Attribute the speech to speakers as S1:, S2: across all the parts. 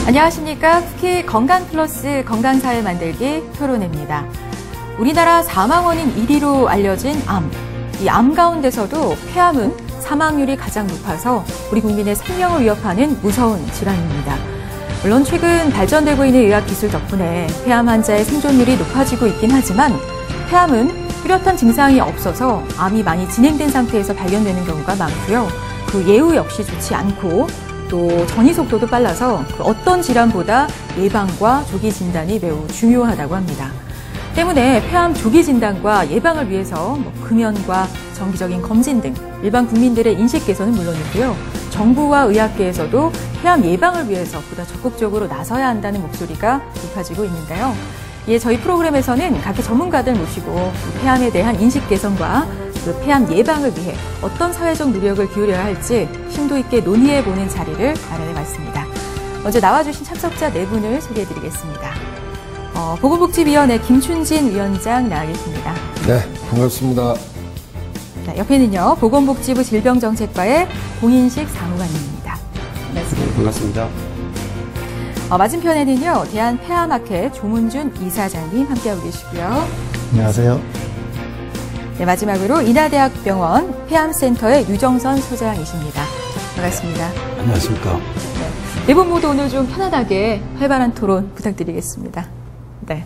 S1: 안녕하십니까. 쿠키 건강플러스 건강사회 만들기 토론회입니다. 우리나라 사망원인 1위로 알려진 암. 이 암 가운데서도 폐암은 사망률이 가장 높아서 우리 국민의 생명을 위협하는 무서운 질환입니다. 물론 최근 발전되고 있는 의학기술 덕분에 폐암 환자의 생존율이 높아지고 있긴 하지만 폐암은 뚜렷한 증상이 없어서 암이 많이 진행된 상태에서 발견되는 경우가 많고요. 그 예후 역시 좋지 않고 또 전이 속도도 빨라서 그 어떤 질환보다 예방과 조기 진단이 매우 중요하다고 합니다. 때문에 폐암 조기 진단과 예방을 위해서 금연과 정기적인 검진 등 일반 국민들의 인식 개선은 물론이고요. 정부와 의학계에서도 폐암 예방을 위해서 보다 적극적으로 나서야 한다는 목소리가 높아지고 있는데요. 이에 저희 프로그램에서는 각계 전문가들 모시고 폐암에 대한 인식 개선과 그 폐암 예방을 위해 어떤 사회적 노력을 기울여야 할지 심도 있게 논의해보는 자리를 마련해봤습니다. 먼저 나와주신 참석자 4분을 소개해드리겠습니다. 보건복지위원회 김춘진 위원장 나와 계십니다.
S2: 네, 반갑습니다.
S1: 자, 옆에는요, 보건복지부 질병정책과의 공인식 사무관님입니다. 반갑습니다.
S2: 네, 반갑습니다.
S1: 맞은편에는요, 대한폐암학회 조문준 이사장님 함께하고 계시고요.
S3: 안녕하세요.
S1: 네, 마지막으로 인하대학병원 폐암센터의 유정선 소장이십니다. 반갑습니다.
S2: 안녕하십니까.
S1: 네 분 모두 오늘 좀 편안하게 활발한 토론 부탁드리겠습니다. 네.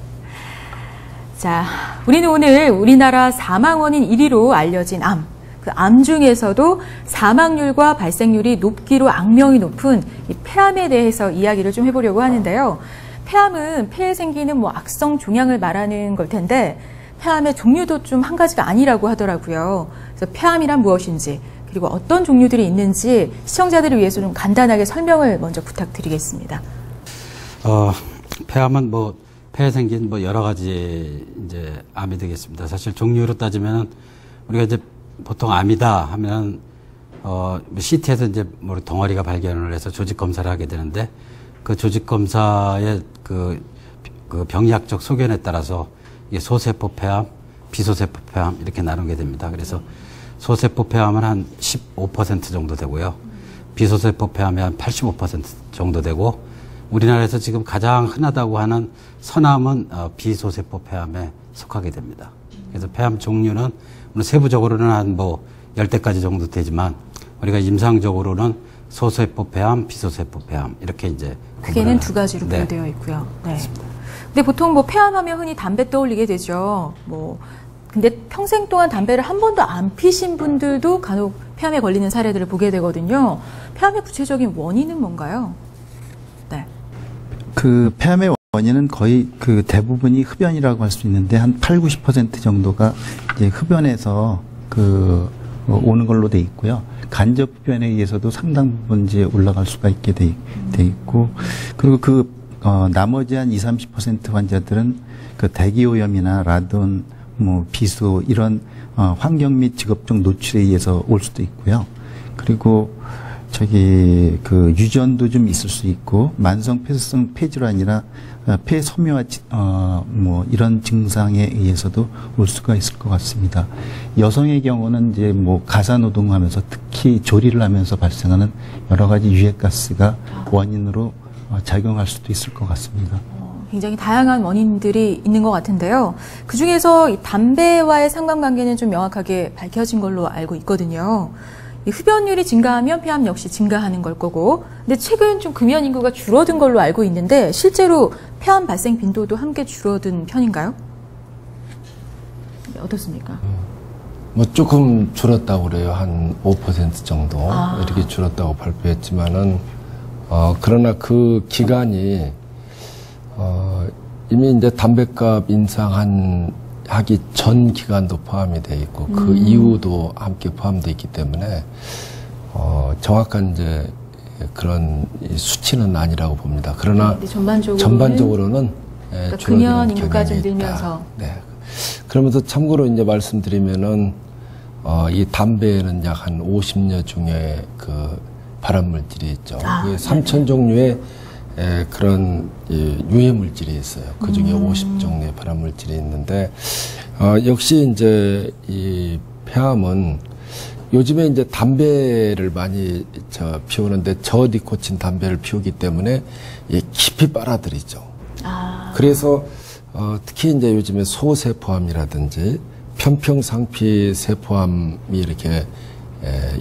S1: 자, 우리는 오늘 우리나라 사망원인 1위로 알려진 암, 그 암 중에서도 사망률과 발생률이 높기로 악명이 높은 이 폐암에 대해서 이야기를 좀 해보려고 하는데요. 폐암은 폐에 생기는 악성 종양을 말하는 걸 텐데 폐암의 종류도 좀 한 가지가 아니라고 하더라고요. 그래서 폐암이란 무엇인지 그리고 어떤 종류들이 있는지 시청자들을 위해서 좀 간단하게 설명을 먼저 부탁드리겠습니다.
S4: 폐암은 폐에 생긴 여러 가지 이제 암이 되겠습니다. 사실 종류로 따지면 우리가 이제 보통 암이다 하면 CT에서 이제 덩어리가 발견을 해서 조직 검사를 하게 되는데 그 조직 검사의 그 병리학적 소견에 따라서 이게 소세포 폐암, 비소세포 폐암 이렇게 나누게 됩니다. 그래서 소세포 폐암은 한 15% 정도 되고요. 비소세포 폐암이 한 85% 정도 되고 우리나라에서 지금 가장 흔하다고 하는 선암은 비소세포 폐암에 속하게 됩니다. 그래서 폐암 종류는 세부적으로는 한 10대까지 정도 되지만 우리가 임상적으로는 소세포 폐암, 비소세포 폐암 이렇게 이제
S1: 크게는 두 가지로 분류되어 있고요. 네. 그렇습니다. 근데 보통 폐암하면 흔히 담배 떠올리게 되죠. 근데 평생 동안 담배를 한 번도 안 피신 분들도 간혹 폐암에 걸리는 사례들을 보게 되거든요. 폐암의 구체적인 원인은 뭔가요? 네.
S3: 그 폐암의 원인은 거의 그 대부분이 흡연이라고 할 수 있는데 한 80~90% 정도가 이제 흡연에서 오는 걸로 돼 있고요. 간접 흡연에 의해서도 상당 부분 이제 올라갈 수가 있게 돼 있고 그리고 나머지 한 20~30% 환자들은 대기오염이나 라돈, 비수 이런 환경 및 직업적 노출에 의해서 올 수도 있고요. 그리고 유전도 좀 있을 수 있고 만성 폐쇄성 폐질환이나 폐 섬유화 이런 증상에 의해서도 올 수가 있을 것 같습니다. 여성의 경우는 이제 가사 노동하면서 특히 조리를 하면서 발생하는 여러 가지 유해가스가 원인으로 작용할 수도 있을 것 같습니다.
S1: 굉장히 다양한 원인들이 있는 것 같은데요. 그중에서 이 담배와의 상관관계는 좀 명확하게 밝혀진 걸로 알고 있거든요. 이 흡연율이 증가하면 폐암 역시 증가하는 걸 거고, 근데 최근 좀 금연 인구가 줄어든 걸로 알고 있는데 실제로 폐암 발생 빈도도 함께 줄어든 편인가요? 네, 어떻습니까?
S2: 조금 줄었다고 그래요. 한 5% 정도 이렇게 줄었다고 발표했지만은 그러나 그 기간이 이미 이제 담배값 인상하기 전 기간도 포함이 돼 있고 그 이후도 함께 포함되어 있기 때문에 정확한 이제 그런 수치는 아니라고 봅니다. 그러나 전반적으로는
S1: 금연 인구가 좀 늘면서.
S2: 네. 그러면서 참고로 이제 말씀드리면은 이 담배에는 약 한 50여 종의 발암물질이 있죠. 3,000 종류의 그런 유해 물질이 있어요. 그 중에 50종류의 발암물질이 있는데 역시 이제 이 폐암은 요즘에 이제 담배를 많이 피우는데 저니코틴 담배를 피우기 때문에 깊이 빨아들이죠. 그래서 특히 이제 요즘에 소세포암이라든지 편평상피 세포암이 이렇게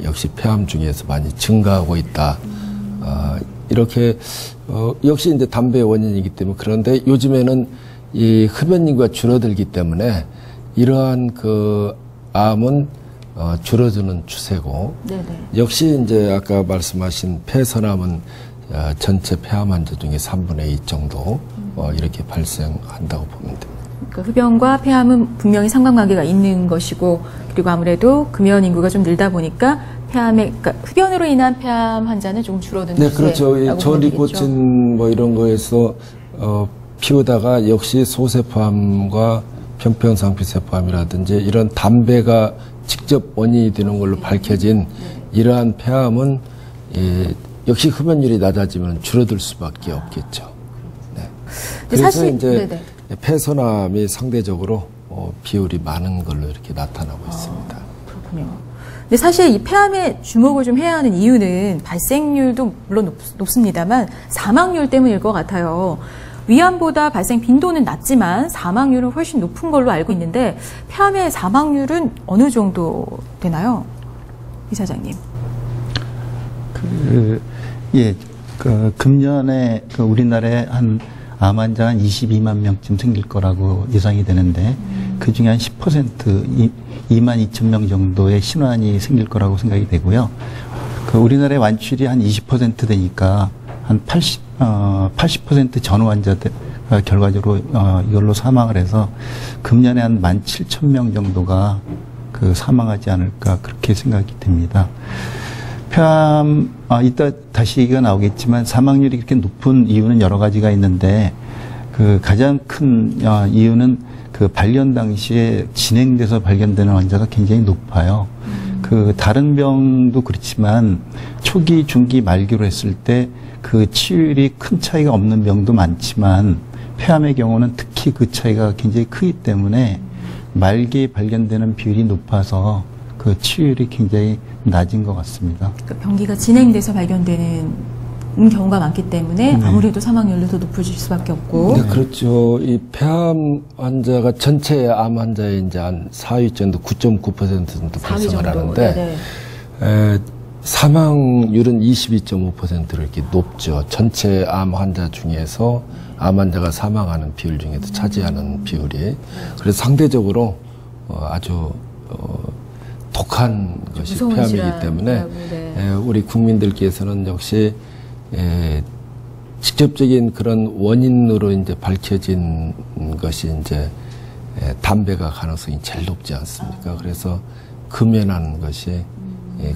S2: 역시 폐암 중에서 많이 증가하고 있다. 이렇게 역시 이제 담배의 원인이기 때문에 그런데 요즘에는 이 흡연 인구가 줄어들기 때문에 이러한 그 암은 줄어드는 추세고
S1: 네네.
S2: 역시 이제 아까 말씀하신 폐선암은 전체 폐암 환자 중에 3분의 2 정도 이렇게 발생한다고 보면 됩니다.
S1: 그러니까 흡연과 폐암은 분명히 상관관계가 있는 것이고 그리고 아무래도 금연 인구가 좀 늘다 보니까 그러니까 흡연으로 인한 폐암 환자는 조금 줄어드는
S2: 네, 그렇죠. 이 저니코틴 뭐 이런 거에서 피우다가 역시 소세포암과 편평상피세포암이라든지 이런 담배가 직접 원인이 되는 걸로 밝혀진 이러한 폐암은 역시 흡연율이 낮아지면 줄어들 수밖에 없겠죠. 네. 그래서
S1: 사실,
S2: 이제
S1: 네네.
S2: 폐선암이 상대적으로 비율이 많은 걸로 이렇게 나타나고 있습니다.
S1: 그렇군요. 근데 사실 이 폐암에 주목을 좀 해야 하는 이유는 발생률도 물론 높습니다만 사망률 때문일 것 같아요. 위암보다 발생 빈도는 낮지만 사망률은 훨씬 높은 걸로 알고 있는데 폐암의 사망률은 어느 정도 되나요? 이사장님.
S3: 금년에 우리나라에 암 환자가 한 22만 명쯤 생길 거라고 예상이 되는데 그 중에 한 10% 2만 2천 명 정도의 신환이 생길 거라고 생각이 되고요. 우리나라의 완치율이 한 20% 되니까 한 80% 전후 환자들 결과적으로 이걸로 사망을 해서 금년에 한 17,000명 정도가 사망하지 않을까 그렇게 생각이 됩니다. 폐암 이따 다시 얘기가 나오겠지만 사망률이 그렇게 높은 이유는 여러 가지가 있는데 가장 큰 이유는 발견 당시에 진행돼서 발견되는 환자가 굉장히 높아요. 다른 병도 그렇지만 초기, 중기, 말기로 했을 때 치유율이 큰 차이가 없는 병도 많지만 폐암의 경우는 특히 그 차이가 굉장히 크기 때문에 말기에 발견되는 비율이 높아서 치유율이 굉장히 낮은 것 같습니다.
S1: 그러니까 병기가 진행돼서 발견되는 경우가 많기 때문에 아무래도 사망률도 더 높아질 수밖에 없고.
S2: 네, 그렇죠. 이 폐암 환자가 전체 암 환자의 이제 한 4위 정도 9.9% 정도 발생을 하는데 사망률은 22.5%로 이렇게 높죠. 전체 암 환자 중에서 암 환자가 사망하는 비율 중에도 차지하는 비율이. 그래서 상대적으로 아주 독한 것이 폐암이기 때문에 우리 국민들께서는 역시 직접적인 그런 원인으로 이제 밝혀진 것이 이제 담배가 가능성이 제일 높지 않습니까? 그래서 금연하는 것이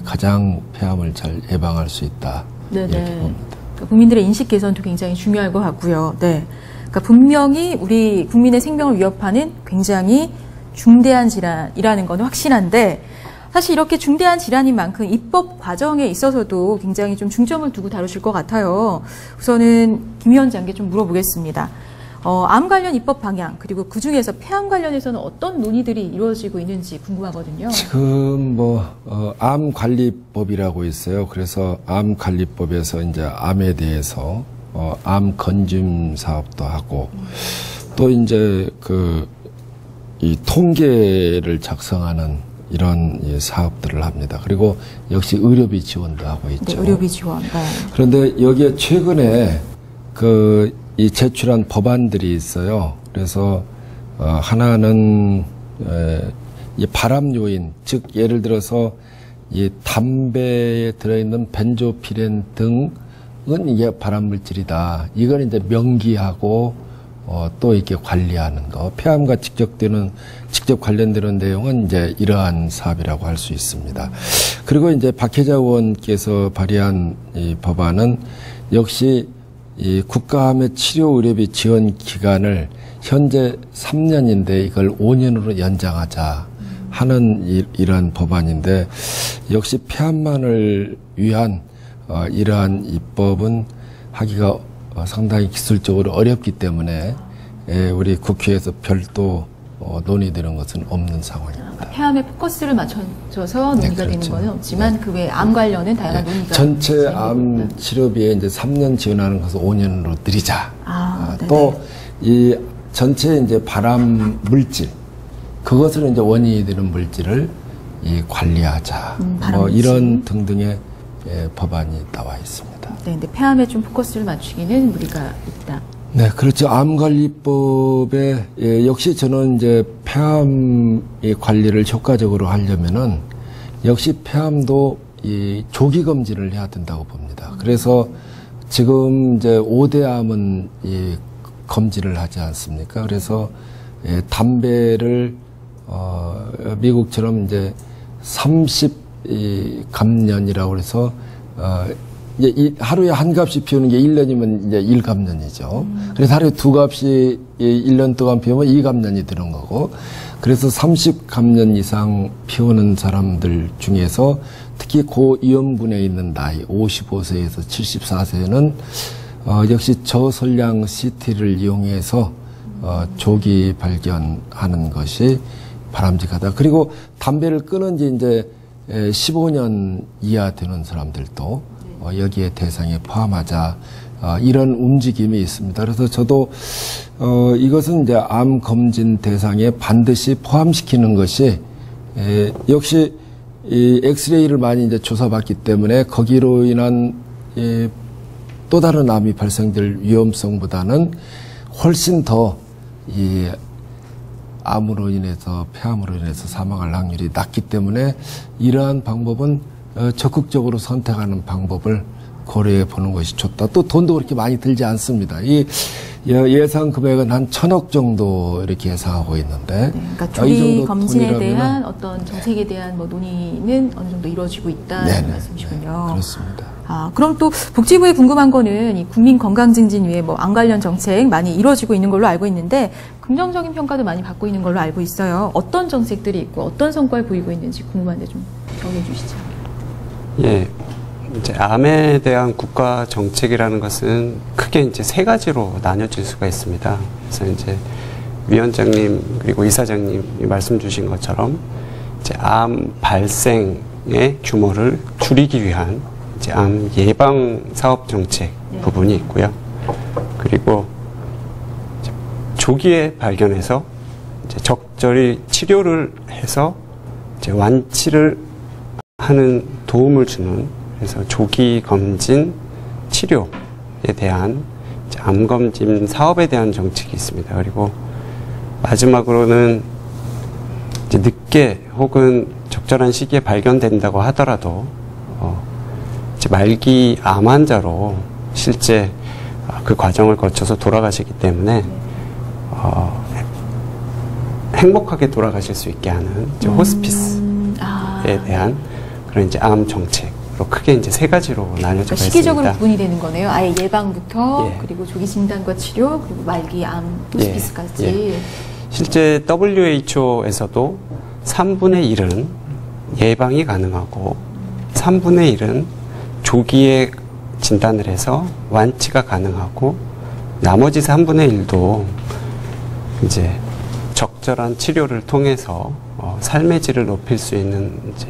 S2: 가장 폐암을 잘 예방할 수 있다. 이렇게 봅니다.
S1: 그러니까 국민들의 인식 개선도 굉장히 중요할 것 같고요. 네. 그러니까 분명히 우리 국민의 생명을 위협하는 굉장히 중대한 질환이라는 건 확실한데 사실 이렇게 중대한 질환인 만큼 입법 과정에 있어서도 굉장히 좀 중점을 두고 다루실 것 같아요. 우선은 김 위원장께 좀 물어보겠습니다. 암 관련 입법 방향 그리고 그중에서 폐암 관련해서는 어떤 논의들이 이루어지고 있는지 궁금하거든요.
S2: 지금 암 관리법이라고 있어요. 그래서 암 관리법에서 이제 암에 대해서 암 건짐 사업도 하고 또 이제 이 통계를 작성하는 이런 사업들을 합니다. 그리고 역시 의료비 지원도 하고 있죠.
S1: 네, 의료비 지원. 네.
S2: 그런데 여기에 최근에 이 제출한 법안들이 있어요. 그래서 하나는 이 발암 요인, 즉 예를 들어서 이 담배에 들어있는 벤조피렌 등은 이게 발암 물질이다. 이걸 이제 명기하고 또 이렇게 관리하는 거. 폐암과 직접 관련되는 내용은 이제 이러한 사업이라고 할 수 있습니다. 그리고 이제 박혜자 의원께서 발의한 이 법안은 역시 이 국가암의 치료 의료비 지원 기간을 현재 3년인데 이걸 5년으로 연장하자 하는 이러한 법안인데 역시 폐암만을 위한 이러한 입법은 하기가 상당히 기술적으로 어렵기 때문에 우리 국회에서 별도 논의되는 것은 없는 상황입니다.
S1: 폐암에 포커스를 맞춰서 논의가 되는
S2: 그렇죠.
S1: 건 없지만 그 외 암 관련은 다양한 논의가
S2: 전체 암 치료비에 이제 3년 지원하는 것을 5년으로 늘리자. 또 이 전체 이제 발암 물질 그것을 이제 원인이 되는 물질을 관리하자. 이런 등등의 법안이 나와 있습니다.
S1: 네, 근데 폐암에 좀 포커스를 맞추기는 무리가 있다.
S2: 네, 그렇죠. 암관리법에 역시 저는 이제 폐암 관리를 효과적으로 하려면은 역시 폐암도 이 조기 검진을 해야 된다고 봅니다. 그래서 지금 이제 5대 암은 검진을 하지 않습니까? 그래서 담배를 미국처럼 이제 30 감년이라고 해서 하루에 한 값이 피우는 게 1년이면 이제 1감년이죠. 그래서 하루에 두 값이 1년 동안 피우면 2감년이 되는 거고, 그래서 30감년 이상 피우는 사람들 중에서 특히 고위험군에 있는 나이 55세에서 74세는 역시 저선량 CT를 이용해서 조기 발견하는 것이 바람직하다. 그리고 담배를 끊은 지 이제 15년 이하 되는 사람들도 여기에 대상에 포함하자, 이런 움직임이 있습니다. 그래서 저도 이것은 이제 암 검진 대상에 반드시 포함시키는 것이 역시 이 엑스레이를 많이 이제 조사받기 때문에 거기로 인한 또 다른 암이 발생될 위험성보다는 훨씬 더 이 암으로 인해서, 폐암으로 인해서 사망할 확률이 낮기 때문에 이러한 방법은 적극적으로 선택하는 방법을 고려해 보는 것이 좋다. 또 돈도 그렇게 많이 들지 않습니다. 이 예상 금액은 한 1,000억 정도 이렇게 예상하고 있는데,
S1: 그러니까 조기 검진에 대한 어떤 정책에 대한 논의는 어느 정도 이루어지고 있다는 말씀이시군요.
S2: 그렇습니다.
S1: 그럼 또 복지부에 궁금한 거는 이 국민 건강 증진 위에 암 관련 정책 많이 이루어지고 있는 걸로 알고 있는데 긍정적인 평가도 많이 받고 있는 걸로 알고 있어요. 어떤 정책들이 있고 어떤 성과를 보이고 있는지 궁금한데 좀 정해 주시죠.
S5: 예. 이제 암에 대한 국가 정책이라는 것은 크게 이제 세 가지로 나뉘어질 수가 있습니다. 그래서 이제 위원장님 그리고 이사장님이 말씀 주신 것처럼 이제 암 발생의 규모를 줄이기 위한 이제 암 예방 사업 정책 부분이 있고요. 그리고 조기에 발견해서 이제 적절히 치료를 해서 이제 완치를 하는 도움을 주는, 그래서 조기 검진 치료에 대한 암 검진 사업에 대한 정책이 있습니다. 그리고 마지막으로는 이제 늦게 혹은 적절한 시기에 발견된다고 하더라도 이제 말기 암 환자로 실제 그 과정을 거쳐서 돌아가시기 때문에 행복하게 돌아가실 수 있게 하는 이제 호스피스에 대한 그런 이제 암 정책으로 크게 이제 세 가지로 나뉘어져 있습니다.
S1: 시기적으로 구분이 되는 거네요. 아예 예방부터 그리고 조기 진단과 치료 그리고 말기 암 호스피스까지.
S5: 실제 WHO에서도 3분의 1은 예방이 가능하고 3분의 1은 조기에 진단을 해서 완치가 가능하고 나머지 3분의 1도 이제 적절한 치료를 통해서 삶의 질을 높일 수 있는 이제,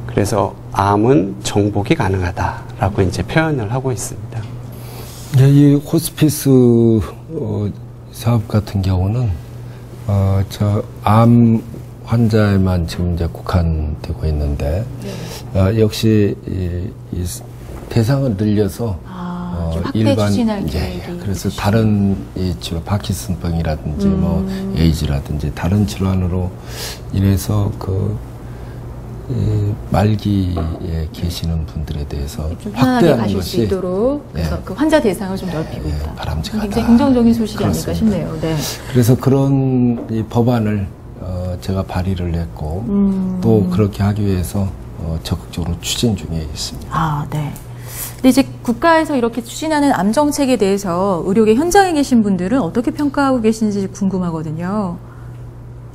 S5: 그래서 암은 정복이 가능하다라고 이제 표현을 하고 있습니다.
S2: 네, 이 호스피스 사업 같은 경우는 저 암 환자에만 지금 이제 국한되고 있는데 역시 이 대상을 늘려서
S1: 일반
S2: 그래서 다른 이 치료 파킨슨병이라든지 뭐 에이즈라든지 다른 질환으로 인해서 그 말기에 계시는 분들에 대해서 확대하는 것이
S1: 수 있도록 그래서 그 환자 대상을 좀 넓히고 있다.
S2: 바람직하다.
S1: 굉장히 긍정적인 소식이
S2: 그렇습니다.
S1: 아닐까 싶네요. 네.
S2: 그래서 그런 이 법안을 제가 발의를 했고 또 그렇게 하기 위해서 적극적으로 추진 중에 있습니다.
S1: 네. 근데 이제 국가에서 이렇게 추진하는 암 정책에 대해서 의료계 현장에 계신 분들은 어떻게 평가하고 계신지 궁금하거든요.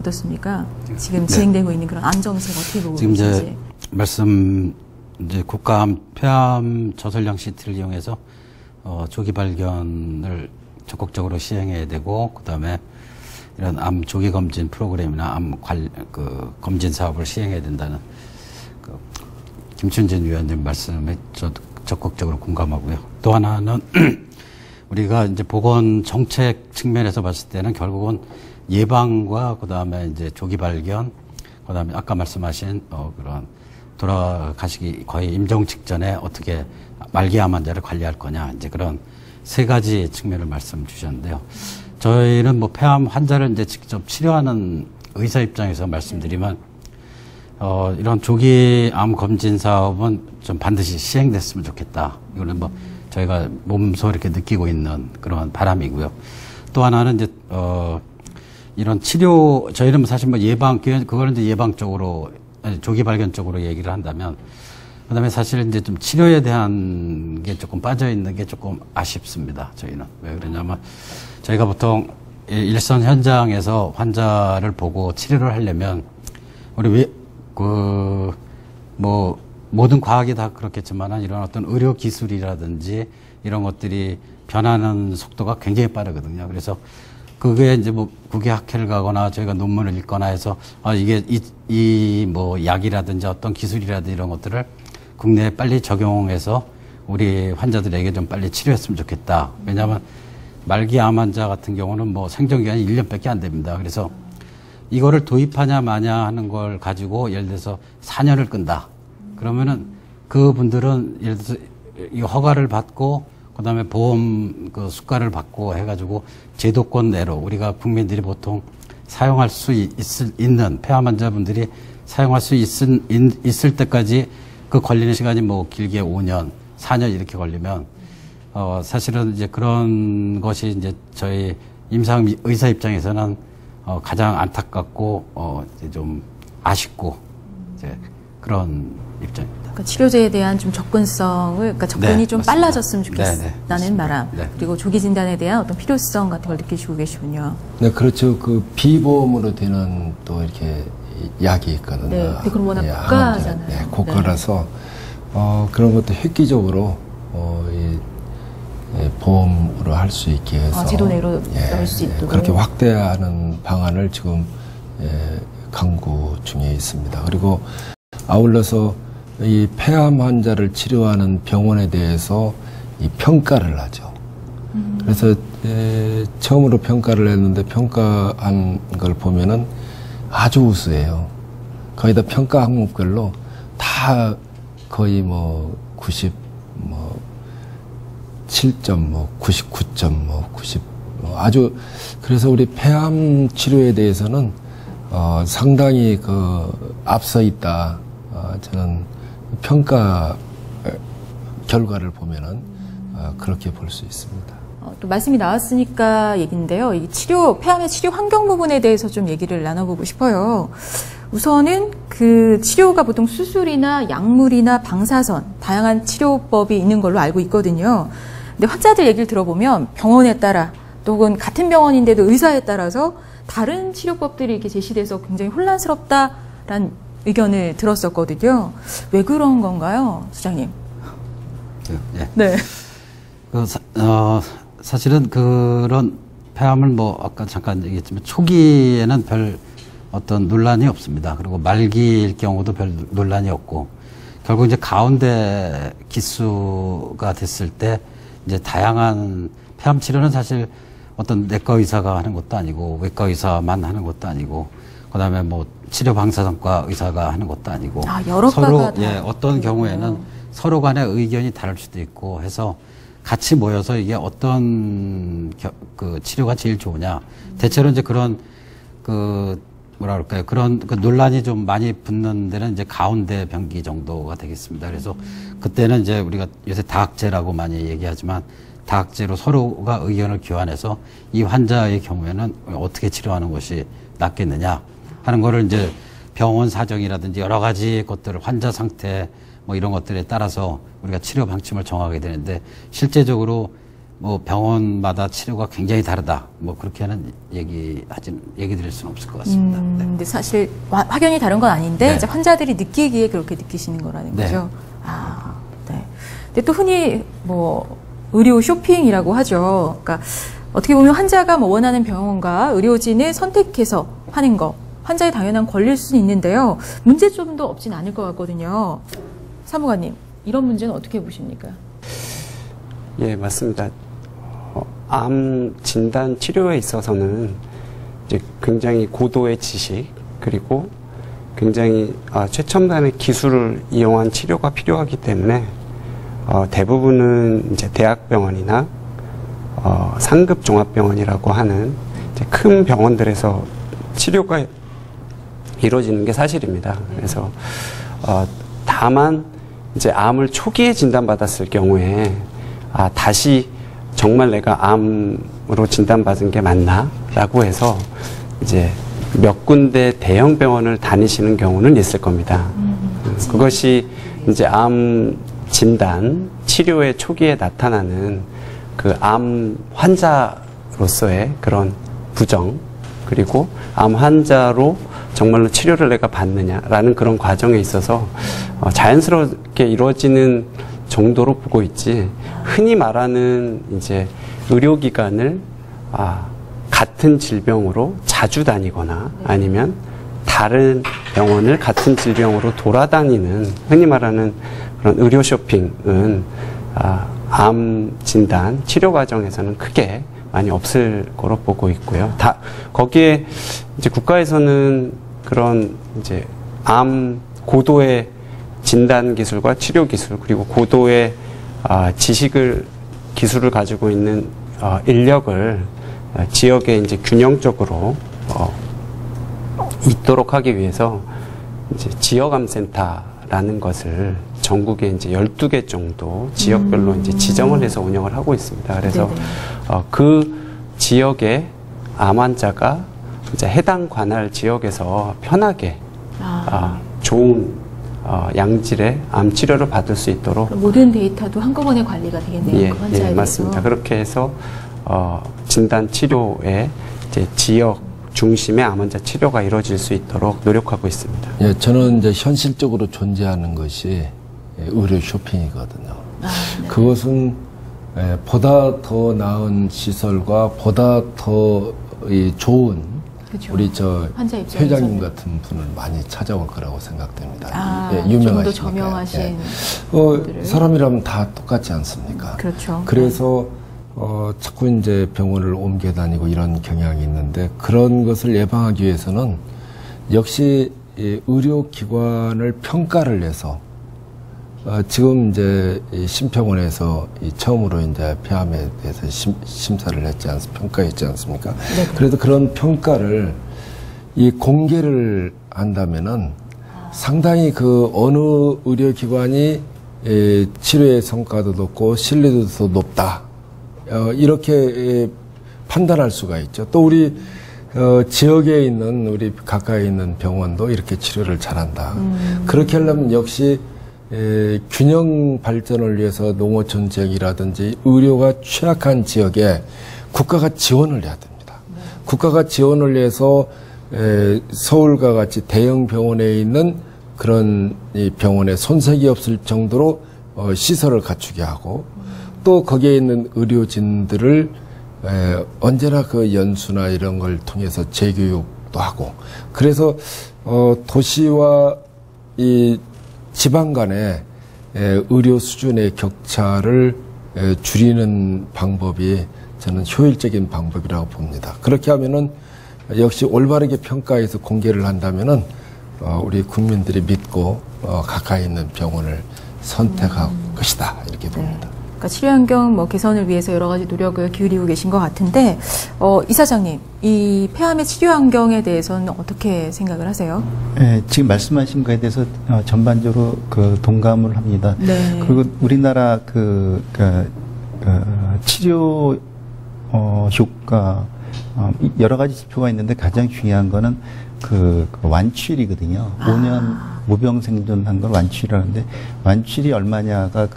S1: 어떻습니까? 지금 진행되고 있는 그런 암 정책 어떻게 보고
S4: 지금
S1: 계신지.
S4: 이제 국가암 폐암 저선량 CT를 이용해서 조기 발견을 적극적으로 시행해야 되고, 그다음에 이런 암 조기 검진 프로그램이나 검진 사업을 시행해야 된다는 김춘진 위원님 말씀에 저도 적극적으로 공감하고요. 또 하나는 우리가 이제 보건 정책 측면에서 봤을 때는 결국은 예방과 그다음에 이제 조기 발견, 그다음에 아까 말씀하신 그런 돌아가시기 거의 임종 직전에 어떻게 말기암 환자를 관리할 거냐, 이제 그런 세 가지 측면을 말씀 주셨는데요. 저희는 뭐 폐암 환자를 이제 직접 치료하는 의사 입장에서 말씀드리면 이런 조기 암 검진 사업은 좀 반드시 시행됐으면 좋겠다. 이거는 뭐 저희가 몸소 이렇게 느끼고 있는 그런 바람이고요. 또 하나는 이제 이런 치료, 저희는 사실 뭐 그거는 이제 예방 쪽으로, 조기 발견 쪽으로 얘기를 한다면, 그 다음에 사실 이제 좀 치료에 대한 게 조금 빠져 있는 게 조금 아쉽습니다. 저희는. 왜 그러냐면, 저희가 보통 일선 현장에서 환자를 보고 치료를 하려면, 우리 모든 과학이 다 그렇겠지만, 이런 어떤 의료 기술이라든지 이런 것들이 변하는 속도가 굉장히 빠르거든요. 그래서 그게 이제 뭐 국외 학회를 가거나 저희가 논문을 읽거나 해서 이게 뭐 약이라든지 어떤 기술이라든지 이런 것들을 국내에 빨리 적용해서 우리 환자들에게 좀 빨리 치료했으면 좋겠다. 왜냐하면 말기 암 환자 같은 경우는 뭐 생존기간이 1년밖에 안 됩니다. 그래서 이거를 도입하냐 마냐 하는 걸 가지고 예를 들어서 4년을 끈다. 그러면은 그분들은 예를 들어서 이 허가를 받고 그다음에 보험 수가를 받고 해가지고 제도권 내로 우리가 국민들이 보통 사용할 수 있는 폐암 환자분들이 사용할 수 있을 때까지 그 걸리는 시간이 뭐 길게 5년, 4년 이렇게 걸리면 사실은 이제 그런 것이 이제 저희 임상 의사 입장에서는 가장 안타깝고 이제 좀 아쉽고 이제 그런 입장입니다.
S1: 그러니까 치료제에 대한 좀 접근성을, 그러니까 접근이
S4: 네,
S1: 좀
S4: 맞습니다.
S1: 빨라졌으면 좋겠다는
S4: 맞습니다.
S1: 바람.
S4: 네.
S1: 그리고 조기 진단에 대한 어떤 필요성 같은 걸 느끼시고 계시군요.
S2: 네, 그렇죠. 그 비보험으로 되는 또 이렇게 약이 있거든요.
S1: 네, 근데 그럼 워낙
S2: 예,
S1: 고가잖아요.
S2: 네, 고가라서 그런 것도 획기적으로 보험으로 할 수 있게 해서
S1: 제도 내로 넣을 수 있도록
S2: 그렇게 확대하는 방안을 지금 강구 중에 있습니다. 그리고 아울러서 이 폐암 환자를 치료하는 병원에 대해서 이 평가를 하죠. 그래서 처음으로 평가를 했는데 평가한 걸 보면은 아주 우수해요. 거의 다 평가 항목별로 다 거의 뭐 97점, 99점, 90 아주 그래서 우리 폐암 치료에 대해서는 상당히 앞서 있다. 저는 평가 결과를 보면은 그렇게 볼 수 있습니다.
S1: 또 말씀이 나왔으니까 얘기인데요. 이 폐암의 치료 환경 부분에 대해서 좀 얘기를 나눠보고 싶어요. 우선은 그 치료가 보통 수술이나 약물이나 방사선, 다양한 치료법이 있는 걸로 알고 있거든요. 근데 환자들 얘기를 들어보면 병원에 따라 또는 같은 병원인데도 의사에 따라서 다른 치료법들이 이렇게 제시돼서 굉장히 혼란스럽다라는 의견을 들었었거든요. 왜 그런 건가요, 소장님?
S4: 네. 사실은 그런 폐암을 뭐 아까 잠깐 얘기했지만 초기에는 별 어떤 논란이 없습니다. 그리고 말기일 경우도 별 논란이 없고 결국 이제 가운데 기수가 됐을 때 이제 다양한 폐암 치료는 사실 어떤 내과 의사가 하는 것도 아니고 외과 의사만 하는 것도 아니고 그다음에 뭐 치료 방사선과 의사가 하는 것도 아니고
S1: 여러
S4: 서로 어떤 경우에는 서로 간의 의견이 다를 수도 있고 해서 같이 모여서 이게 어떤 그 치료가 제일 좋으냐. 대체로 이제 그런 뭐라 그럴까요? 그런 논란이 좀 많이 붙는 데는 이제 가운데 병기 정도가 되겠습니다. 그래서 그때는 이제 우리가 요새 다학제라고 많이 얘기하지만 다학제로 서로가 의견을 교환해서 이 환자의 경우에는 어떻게 치료하는 것이 낫겠느냐 하는 거를 이제 병원 사정이라든지 여러 가지 것들을 환자 상태 뭐 이런 것들에 따라서 우리가 치료 방침을 정하게 되는데 실제적으로 뭐 병원마다 치료가 굉장히 다르다. 뭐 그렇게는 얘기 드릴 수는 없을 것 같습니다.
S1: 근데 사실 확연히 다른 건 아닌데
S4: 네.
S1: 이제 환자들이 느끼기에 그렇게 느끼시는 거라는 거죠. 네. 근데 또 흔히 뭐 의료 쇼핑이라고 하죠. 그러니까 어떻게 보면 환자가 뭐 원하는 병원과 의료진을 선택해서 하는 거, 환자의 당연한 권리일 수는 있는데요. 문제점도 없진 않을 것 같거든요. 사무관님, 이런 문제는 어떻게 보십니까?
S5: 예, 맞습니다. 암 진단 치료에 있어서는 이제 굉장히 고도의 지식 그리고 굉장히 최첨단의 기술을 이용한 치료가 필요하기 때문에 대부분은 이제 대학병원이나 상급 종합병원이라고 하는 이제 큰 병원들에서 치료가 이루어지는 게 사실입니다. 그래서 다만 이제 암을 초기에 진단받았을 경우에 다시 정말 내가 암으로 진단받은 게 맞나라고 해서 이제 몇 군데 대형 병원을 다니시는 경우는 있을 겁니다. 그것이 이제 암 진단 치료의 초기에 나타나는 그 암 환자로서의 그런 부정 그리고 암 환자로 정말로 치료를 내가 받느냐라는 그런 과정에 있어서 자연스럽게 이루어지는 정도로 보고 있지, 흔히 말하는 이제 의료기관을 같은 질병으로 자주 다니거나 아니면 다른 병원을 같은 질병으로 돌아다니는 흔히 말하는 그런 의료 쇼핑은 암 진단 치료 과정에서는 크게 많이 없을 거로 보고 있고요. 거기에 이제 국가에서는 그런 이제 암 고도의 진단 기술과 치료 기술 그리고 고도의 기술을 가지고 있는 인력을 지역에 이제 균형적으로 있도록 하기 위해서 이제 지역암센터라는 것을 전국에 이제 12개 정도 지역별로 이제 지정을 해서 운영을 하고 있습니다. 그래서 그 지역의 암 환자가 이제 해당 관할 지역에서 편하게 좋은 양질의 암 치료를 받을 수 있도록
S1: 모든 데이터도 한꺼번에 관리가 되겠네요. 그 환자에
S5: 예, 맞습니다.
S1: 대해서.
S5: 그렇게 해서 진단 치료에 이제 지역 중심의 암 환자 치료가 이루어질 수 있도록 노력하고 있습니다.
S2: 예, 저는 이제 현실적으로 존재하는 것이 의료 쇼핑이거든요.
S1: 네.
S2: 그것은 보다 더 나은 시설과 보다 더 좋은
S1: 그렇죠.
S2: 우리 저
S1: 환자 입장에서는.
S2: 회장님 같은 분을 많이 찾아올 거라고 생각됩니다.
S1: 좀 더
S2: 유명하시니까.
S1: 저명하신
S2: 사람이라면 다 똑같지 않습니까?
S1: 그렇죠.
S2: 그래서 자꾸 이제 병원을 옮겨 다니고 이런 경향이 있는데, 그런 것을 예방하기 위해서는 역시 의료기관을 평가를 해서 지금 이제 심평원에서 처음으로 이제 폐암에 대해서 심사를 평가했지 않습니까?
S1: 네.
S2: 그래도 그런 평가를 공개를 한다면은 상당히 그 어느 의료기관이 치료의 성과도 높고 신뢰도도 더 높다. 이렇게 판단할 수가 있죠. 또 우리 지역에 있는 우리 가까이 있는 병원도 이렇게 치료를 잘한다. 그렇게 하려면 역시 균형 발전을 위해서 농어촌 지역이라든지 의료가 취약한 지역에 국가가 지원을 해야 됩니다. 국가가 지원을 해서 서울과 같이 대형 병원에 있는 그런 이 병원에 손색이 없을 정도로 시설을 갖추게 하고, 또 거기에 있는 의료진들을 언제나 그 연수나 이런 걸 통해서 재교육도 하고, 그래서 도시와 이 지방 간의 의료 수준의 격차를 줄이는 방법이 저는 효율적인 방법이라고 봅니다. 그렇게 하면은 역시 올바르게 평가해서 공개를 한다면은 우리 국민들이 믿고 가까이 있는 병원을 선택할 것이다, 이렇게 봅니다.
S1: 그러니까 치료 환경 개선을 위해서 여러 가지 노력을 기울이고 계신 것 같은데, 이사장님, 이 폐암의 치료 환경에 대해서는 어떻게 생각을 하세요?
S3: 네, 지금 말씀하신 거에 대해서 전반적으로 동감을 합니다.
S1: 네.
S3: 그리고 우리나라 치료 효과 여러 가지 지표가 있는데 가장 중요한 거는 완치율이거든요. 5년 무병 생존한 걸 완치율이라는데, 완치율이 얼마냐가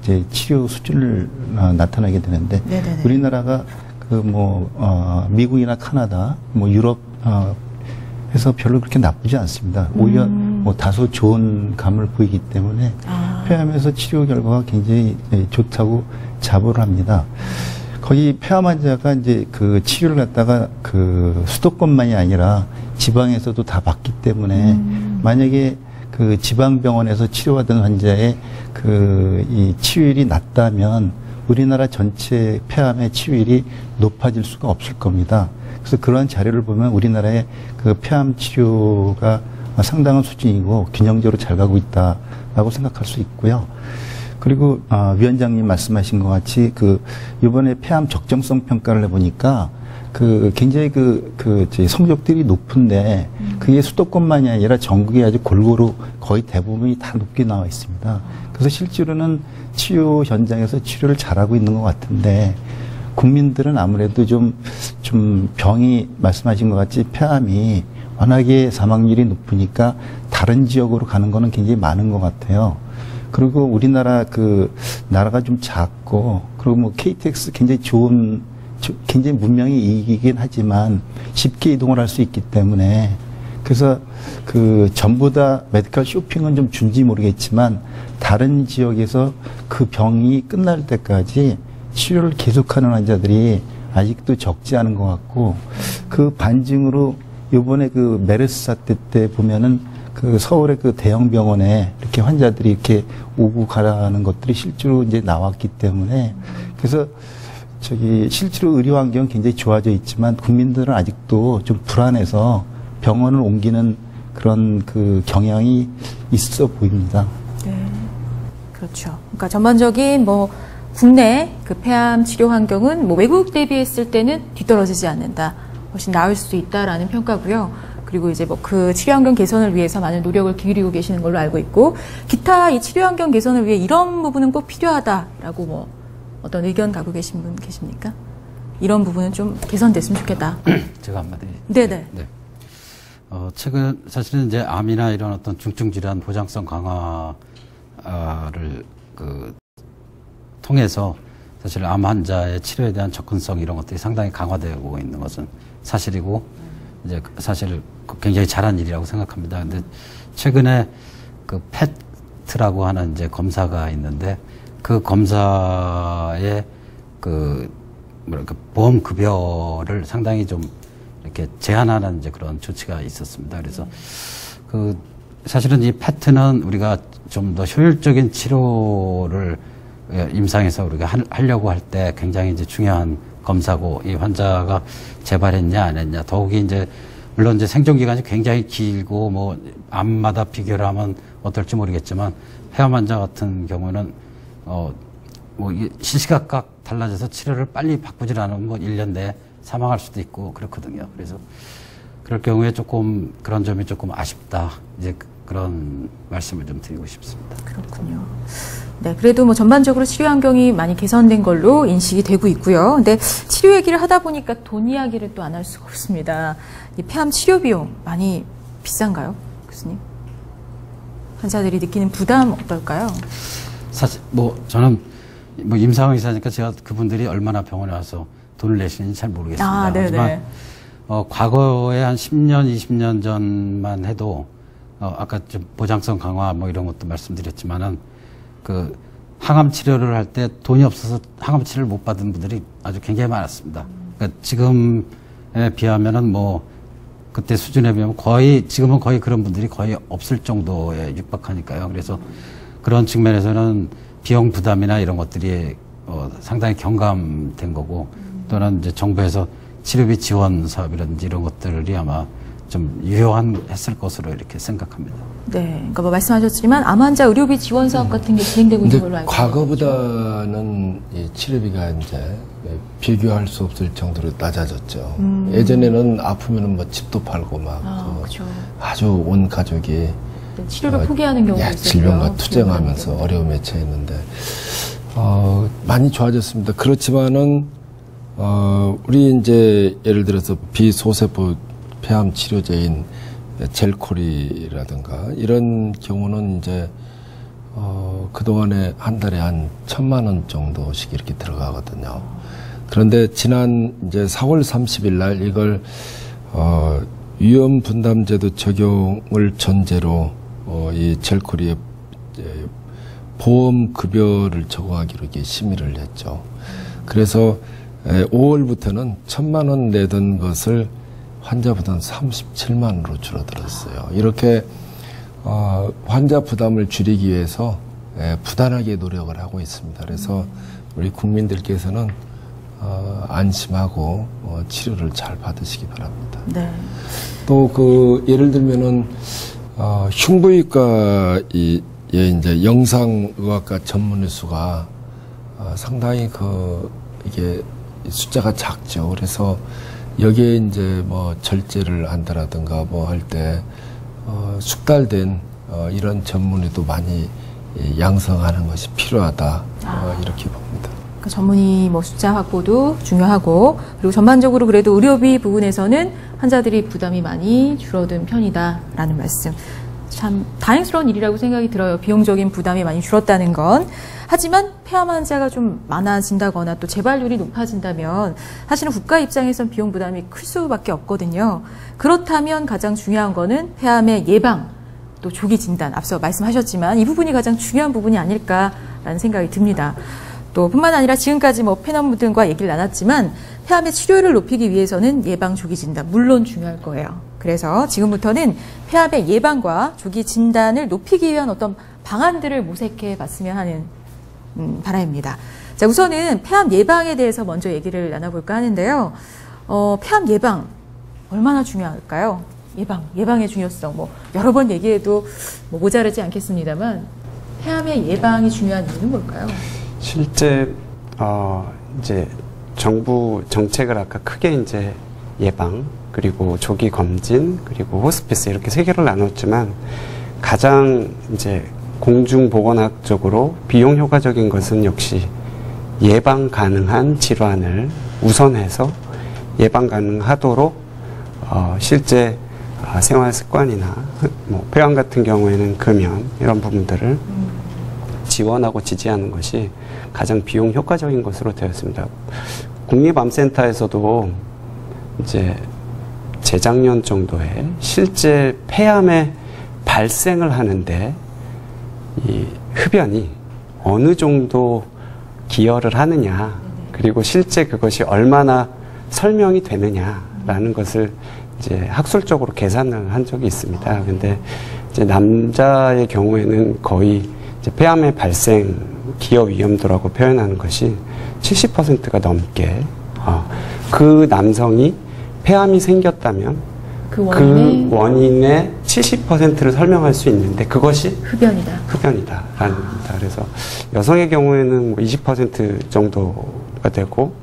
S3: 제 치료 수준을 나타나게 되는데,
S1: 네네네.
S3: 우리나라가 미국이나 카나다, 유럽 해서 별로 그렇게 나쁘지 않습니다. 오히려 다소 좋은 감을 보이기 때문에 폐암에서 치료 결과가 굉장히 좋다고 자부를 합니다. 거의 폐암 환자가 이제 그 치료를 갖다가 그 수도권만이 아니라 지방에서도 다 받기 때문에 만약에 그 지방병원에서 치료받은 환자의 그 이 치유율이 낮다면 우리나라 전체 폐암의 치유율이 높아질 수가 없을 겁니다. 그래서 그러한 자료를 보면 우리나라의 그 폐암 치료가 상당한 수준이고 균형적으로 잘 가고 있다라고 생각할 수 있고요. 그리고 위원장님 말씀하신 것 같이 그 이번에 폐암 적정성 평가를 해보니까 그 굉장히 성적들이 높은데 그게 수도권만이 아니라 전국에 아주 골고루 거의 대부분이 다 높게 나와 있습니다. 그래서 실제로는 치료 현장에서 치료를 잘하고 있는 것 같은데 국민들은 아무래도 좀 병이 말씀하신 것 같이 폐암이 워낙에 사망률이 높으니까 다른 지역으로 가는 거는 굉장히 많은 것 같아요. 그리고 우리나라 나라가 좀 작고 그리고 뭐 KTX 굉장히 굉장히 문명의 이익이긴 하지만 쉽게 이동을 할 수 있기 때문에 그래서 전부 다 메디컬 쇼핑은 좀 준지 모르겠지만 다른 지역에서 그 병이 끝날 때까지 치료를 계속하는 환자들이 아직도 적지 않은 것 같고 그 반증으로 요번에 메르스 사태 때 보면은 서울의 대형 병원에 이렇게 환자들이 이렇게 오고 가라는 것들이 실제로 이제 나왔기 때문에 그래서 실제로 의료 환경은 굉장히 좋아져 있지만 국민들은 아직도 좀 불안해서 병원을 옮기는 그런 경향이 있어 보입니다.
S1: 네. 그렇죠. 그러니까 전반적인 국내 폐암 치료 환경은 외국 대비했을 때는 뒤떨어지지 않는다. 훨씬 나을 수 있다라는 평가고요. 그리고 이제 그 치료 환경 개선을 위해서 많은 노력을 기울이고 계시는 걸로 알고 있고, 기타 이 치료 환경 개선을 위해 이런 부분은 꼭 필요하다라고 어떤 의견 갖고 계신 분 계십니까? 이런 부분은 좀 개선됐으면 좋겠다.
S4: 제가 한마디.
S1: 네네.
S4: 네. 최근 사실은 이제 암이나 이런 어떤 중증 질환 보장성 강화를 통해서 사실 암 환자의 치료에 대한 접근성 이런 것들이 상당히 강화되고 있는 것은 사실이고 이제 사실 굉장히 잘한 일이라고 생각합니다. 근데 최근에 PET라고 하는 이제 검사가 있는데 그 검사의 보험 급여를 상당히 좀 이렇게 제한하는 이제 그런 조치가 있었습니다. 그래서 사실은 이 PET는 우리가 좀 더 효율적인 치료를 임상에서 우리가 하려고 할 때 굉장히 이제 중요한 검사고 이 환자가 재발했냐 안 했냐 더욱이 이제 물론 이제 생존 기간이 굉장히 길고 암마다 비교를 하면 어떨지 모르겠지만 폐암 환자 같은 경우는 시시각각 달라져서 치료를 빨리 바꾸질 않으면 1년 내에 사망할 수도 있고 그렇거든요. 그래서 그럴 경우에 조금 그런 점이 조금 아쉽다. 이제 그런 말씀을 좀 드리고 싶습니다.
S1: 그렇군요. 네, 그래도 전반적으로 치료 환경이 많이 개선된 걸로 인식이 되고 있고요. 근데 치료 얘기를 하다 보니까 돈 이야기를 또 안 할 수가 없습니다. 이 폐암 치료 비용 많이 비싼가요, 교수님? 환자들이 느끼는 부담 어떨까요?
S4: 사실 저는 임상의사니까 제가 그분들이 얼마나 병원에 와서 돈을 내시는지 잘 모르겠습니다. 하지만 과거에 한 10년, 20년 전만 해도 아까 좀 보장성 강화 이런 것도 말씀드렸지만은 항암 치료를 할 때 돈이 없어서 항암 치료를 못 받은 분들이 아주 굉장히 많았습니다. 그러니까 지금에 비하면은 그때 수준에 비하면 지금은 거의 그런 분들이 거의 없을 정도에 육박하니까요. 그래서 그런 측면에서는 비용 부담이나 이런 것들이 상당히 경감된 거고 또는 이제 정부에서 치료비 지원 사업이라든지 이런 것들이 아마 좀 유효했을 것으로 이렇게 생각합니다.
S1: 네, 그러니까 말씀하셨지만 암 환자 의료비 지원 사업 같은 게 진행되고 있는 걸로 알고 있습니다.
S2: 과거보다는 이 치료비가 이제 비교할 수 없을 정도로 낮아졌죠. 예전에는 아프면은 집도 팔고
S1: 그렇죠.
S2: 아주 온 가족이
S1: 네, 치료를 포기하는 경우가 있었고요.
S2: 질병과 투쟁하면서 어려움에 처했는데 많이 좋아졌습니다. 그렇지만은 우리 이제 예를 들어서 비소세포 폐암 치료제인 젤코리라든가 이런 경우는 이제 그동안에 한 달에 한 1,000만 원 정도씩 이렇게 들어가거든요. 그런데 지난 이제 4월 30일 날 이걸 위험 분담제도 적용을 전제로 이 젤코리의 보험 급여를 적용하기로 이렇게 심의를 했죠. 그래서 5월부터는 1,000만 원 내던 것을 환자 부담 37만 원으로 줄어들었어요. 이렇게 환자 부담을 줄이기 위해서 부단하게 노력을 하고 있습니다. 그래서 우리 국민들께서는 안심하고 치료를 잘 받으시기 바랍니다.
S1: 네.
S2: 또 예를 들면은 흉부외과의 이제 영상의학과 전문의 수가 상당히 이게 숫자가 작죠. 그래서 여기에 이제 뭐 절제를 한다라든가 뭐 할 때 숙달된 이런 전문의도 많이 양성하는 것이 필요하다 이렇게 봅니다.
S1: 그 전문의 뭐 숫자 확보도 중요하고 그리고 전반적으로 그래도 의료비 부분에서는 환자들이 부담이 많이 줄어든 편이다라는 말씀. 참 다행스러운 일이라고 생각이 들어요. 비용적인 부담이 많이 줄었다는 건. 하지만 폐암 환자가 좀 많아진다거나 또 재발률이 높아진다면 사실은 국가 입장에선 비용 부담이 클 수밖에 없거든요. 그렇다면 가장 중요한 거는 폐암의 예방, 또 조기 진단, 앞서 말씀하셨지만 이 부분이 가장 중요한 부분이 아닐까라는 생각이 듭니다. 또 뿐만 아니라 지금까지 뭐 패널분들과 얘기를 나눴지만 폐암의 치료를 높이기 위해서는 예방, 조기 진단 물론 중요할 거예요. 그래서 지금부터는 폐암의 예방과 조기 진단을 높이기 위한 어떤 방안들을 모색해 봤으면 하는 바람입니다. 자, 우선은 폐암 예방에 대해서 먼저 얘기를 나눠볼까 하는데요. 폐암 예방 얼마나 중요할까요? 예방의 중요성 뭐 여러 번 얘기해도 뭐 모자르지 않겠습니다만 폐암의 예방이 중요한 이유는 뭘까요?
S5: 실제 이제 정부 정책을 아까 크게 이제 예방 그리고 조기 검진 그리고 호스피스 이렇게 세 개를 나눴지만 가장 이제 공중보건학적으로 비용 효과적인 것은 역시 예방 가능한 질환을 우선해서 예방 가능하도록 실제 생활 습관이나 뭐 폐암 같은 경우에는 금연 이런 부분들을 지원하고 지지하는 것이 가장 비용 효과적인 것으로 되었습니다. 국립암센터에서도 이제 재작년 정도에 실제 폐암의 발생을 하는데 이 흡연이 어느 정도 기여를 하느냐 그리고 실제 그것이 얼마나 설명이 되느냐라는 것을 이제 학술적으로 계산을 한 적이 있습니다. 근데 이제 남자의 경우에는 거의 이제 폐암의 발생 기여 위험도라고 표현하는 것이 70%가 넘게 그 남성이 폐암이 생겼다면 그 원인의 70%를 설명할 수 있는데 그것이 흡연이다라는 겁니다. 그래서 여성의 경우에는 20% 정도가 되고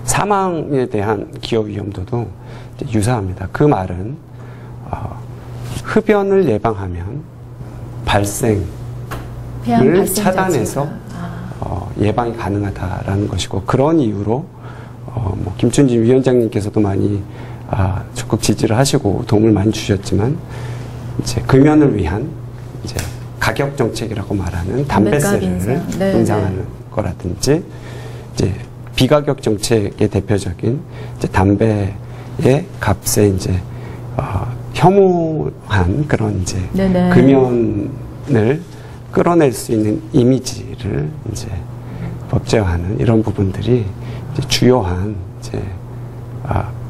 S5: 사망에 대한 기여 위험도도 유사합니다. 그 말은 흡연을 예방하면 발생을 차단해서 예방이 가능하다라는 것이고 그런 이유로 뭐 김춘진 위원장님께서도 많이 적극 지지를 하시고 도움을 많이 주셨지만 이제 금연을 위한 이제 가격 정책이라고 말하는 담배세를 인상하는 거라든지 이제 비가격 정책의 대표적인 이제 담배의 값에 이제 혐오한 그런 이제 금연을 끌어낼 수 있는 이미지를 이제 법제화하는 이런 부분들이 이제 주요한 이제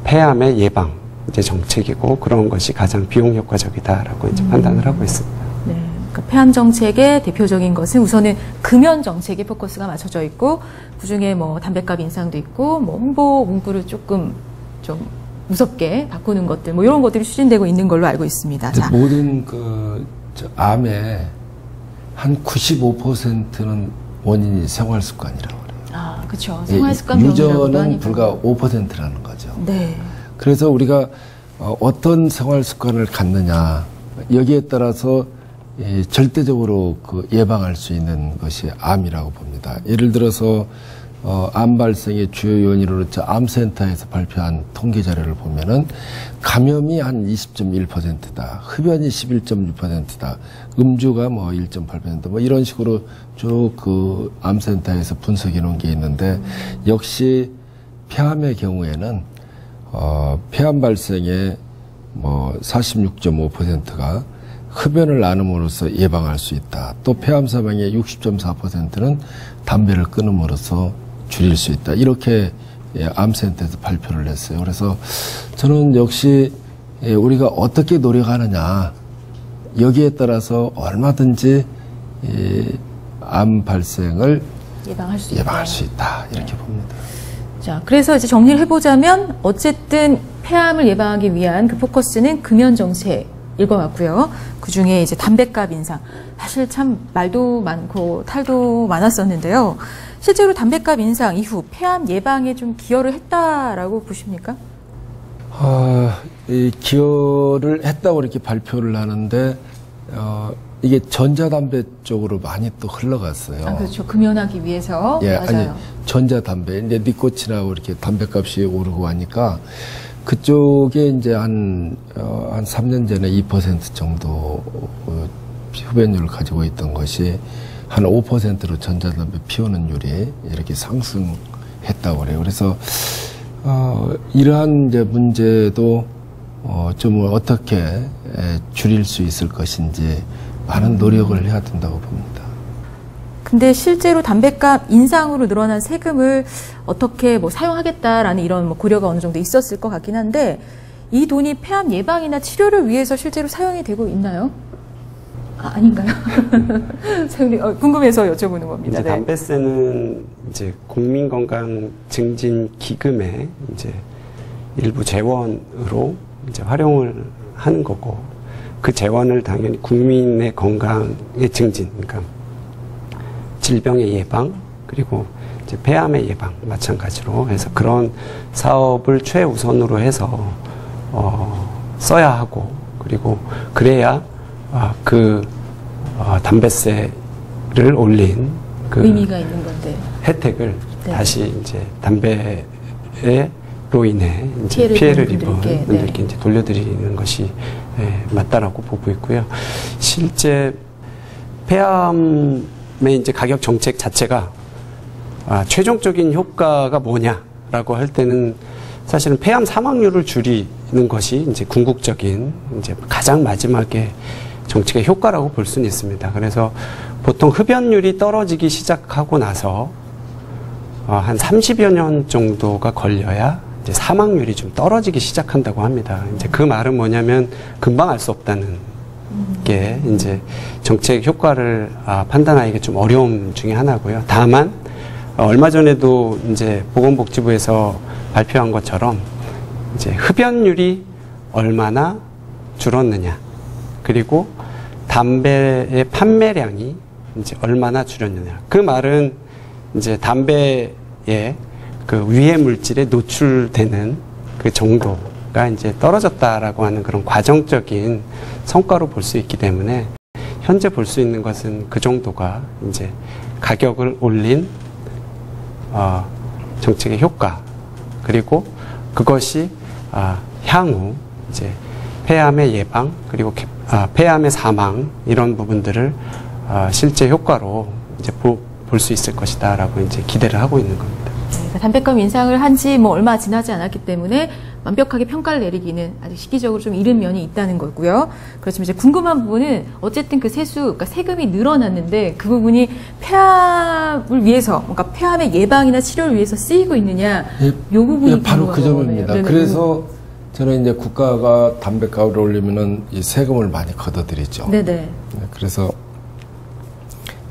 S5: 폐암의 예방 이제 정책이고 그런 것이 가장 비용 효과적이다라고 이제 판단을 하고 있습니다.
S1: 네, 그러니까 폐암 정책의 대표적인 것은 우선은 금연 정책에 포커스가 맞춰져 있고 그중에 뭐 담배값 인상도 있고 뭐 홍보 문구를 조금 좀 무섭게 바꾸는 것들 뭐 이런 것들이 추진되고 있는 걸로 알고 있습니다. 자.
S2: 모든 암의 한 95%는 원인이 생활 습관이라고 그래요.
S1: 그렇죠. 생활 습관
S2: 유전은 불과 5%라는 거죠.
S1: 네.
S2: 그래서 우리가 어떤 생활 습관을 갖느냐 여기에 따라서 절대적으로 예방할 수 있는 것이 암이라고 봅니다. 예를 들어서 암 발생의 주요 요인으로 암센터에서 발표한 통계 자료를 보면은 감염이 한 20.1%다, 흡연이 11.6%다, 음주가 뭐 1.8%, 뭐 이런 식으로 쭉 그 암센터에서 분석해 놓은 게 있는데 역시 폐암의 경우에는 폐암 발생의 뭐 46.5%가 흡연을 나눔으로써 예방할 수 있다. 또 폐암 사망의 60.4%는 담배를 끊음으로써 줄일 수 있다. 이렇게 암센터에서 발표를 했어요. 그래서 저는 역시 우리가 어떻게 노력하느냐 여기에 따라서 얼마든지 암 발생을 예방할 수 있다. 이렇게 봅니다.
S1: 자, 그래서 이제 정리를 해보자면 어쨌든 폐암을 예방하기 위한 그 포커스는 금연 정책일 것 같고요. 그 중에 이제 담뱃값 인상. 사실 참 말도 많고 탈도 많았었는데요. 실제로 담뱃값 인상 이후 폐암 예방에 좀 기여를 했다라고 보십니까?
S2: 기여를 했다고 이렇게 발표를 하는데 이게 전자담배 쪽으로 많이 또 흘러갔어요.
S1: 아, 그렇죠. 금연하기 위해서.
S2: 예,
S1: 맞아요.
S2: 아니 전자담배 이제 니코틴하고 이렇게 담배값이 오르고 하니까 그쪽에 이제 한 3년 전에 2% 정도 흡연율을 가지고 있던 것이 한 5%로 전자담배 피우는율이 이렇게 상승했다고 그래요. 그래서 이러한 이제 문제도 좀 어떻게 줄일 수 있을 것인지 많은 노력을 해야 된다고 봅니다.
S1: 근데 실제로 담뱃값 인상으로 늘어난 세금을 어떻게 뭐 사용하겠다라는 이런 뭐 고려가 어느 정도 있었을 것 같긴 한데 이 돈이 폐암 예방이나 치료를 위해서 실제로 사용이 되고 있나요? 아닌가요? 궁금해서 여쭤보는 겁니다.
S5: 이제 담뱃세는 이제 국민건강증진기금의 이제 일부 재원으로 이제 활용을 하는 거고 그 재원을 당연히 국민의 건강의 증진, 그러니까 질병의 예방 그리고 이제 폐암의 예방 마찬가지로 해서 그런 사업을 최우선으로 해서 써야 하고 그리고 그래야 담뱃세를 올린 그
S1: 의미가 있는 건데
S5: 혜택을
S1: 네.
S5: 다시 이제 담배로 인해 이제 피해를 입은 분들께 이제 돌려드리는 것이 맞다라고 보고 있고요. 실제 폐암의 이제 가격 정책 자체가 최종적인 효과가 뭐냐라고 할 때는 사실은 폐암 사망률을 줄이는 것이 이제 궁극적인 이제 가장 마지막에 정책의 효과라고 볼 수는 있습니다. 그래서 보통 흡연율이 떨어지기 시작하고 나서 한 30여 년 정도가 걸려야 이제 사망률이 좀 떨어지기 시작한다고 합니다. 이제 그 말은 뭐냐면 금방 알 수 없다는 게 이제 정책 효과를 판단하기가 좀 어려움 중에 하나고요. 다만 얼마 전에도 이제 보건복지부에서 발표한 것처럼 이제 흡연율이 얼마나 줄었느냐 그리고 담배의 판매량이 이제 얼마나 줄였느냐. 그 말은 이제 담배의 그 위해 물질에 노출되는 그 정도가 이제 떨어졌다라고 하는 그런 과정적인 성과로 볼 수 있기 때문에 현재 볼 수 있는 것은 그 정도가 이제 가격을 올린 정책의 효과 그리고 그것이 향후 이제 폐암의 예방 그리고 폐암의 사망 이런 부분들을 실제 효과로 이제 볼 수 있을 것이다라고 이제 기대를 하고 있는 겁니다.
S1: 그러니까 담뱃값 인상을 한 지 뭐 얼마 지나지 않았기 때문에 완벽하게 평가를 내리기는 아직 시기적으로 좀 이른 면이 있다는 거고요. 그렇지만 이제 궁금한 부분은 어쨌든 그 세수, 그러니까 세금이 늘어났는데 그 부분이 폐암을 위해서, 그러니까 폐암의 예방이나 치료를 위해서 쓰이고 있느냐, 요 부분이
S2: 바로 그 점입니다.
S1: 네네.
S2: 그래서 저는 이제 국가가 담뱃값을 올리면은 이 세금을 많이 걷어들이죠.
S1: 네네.
S2: 그래서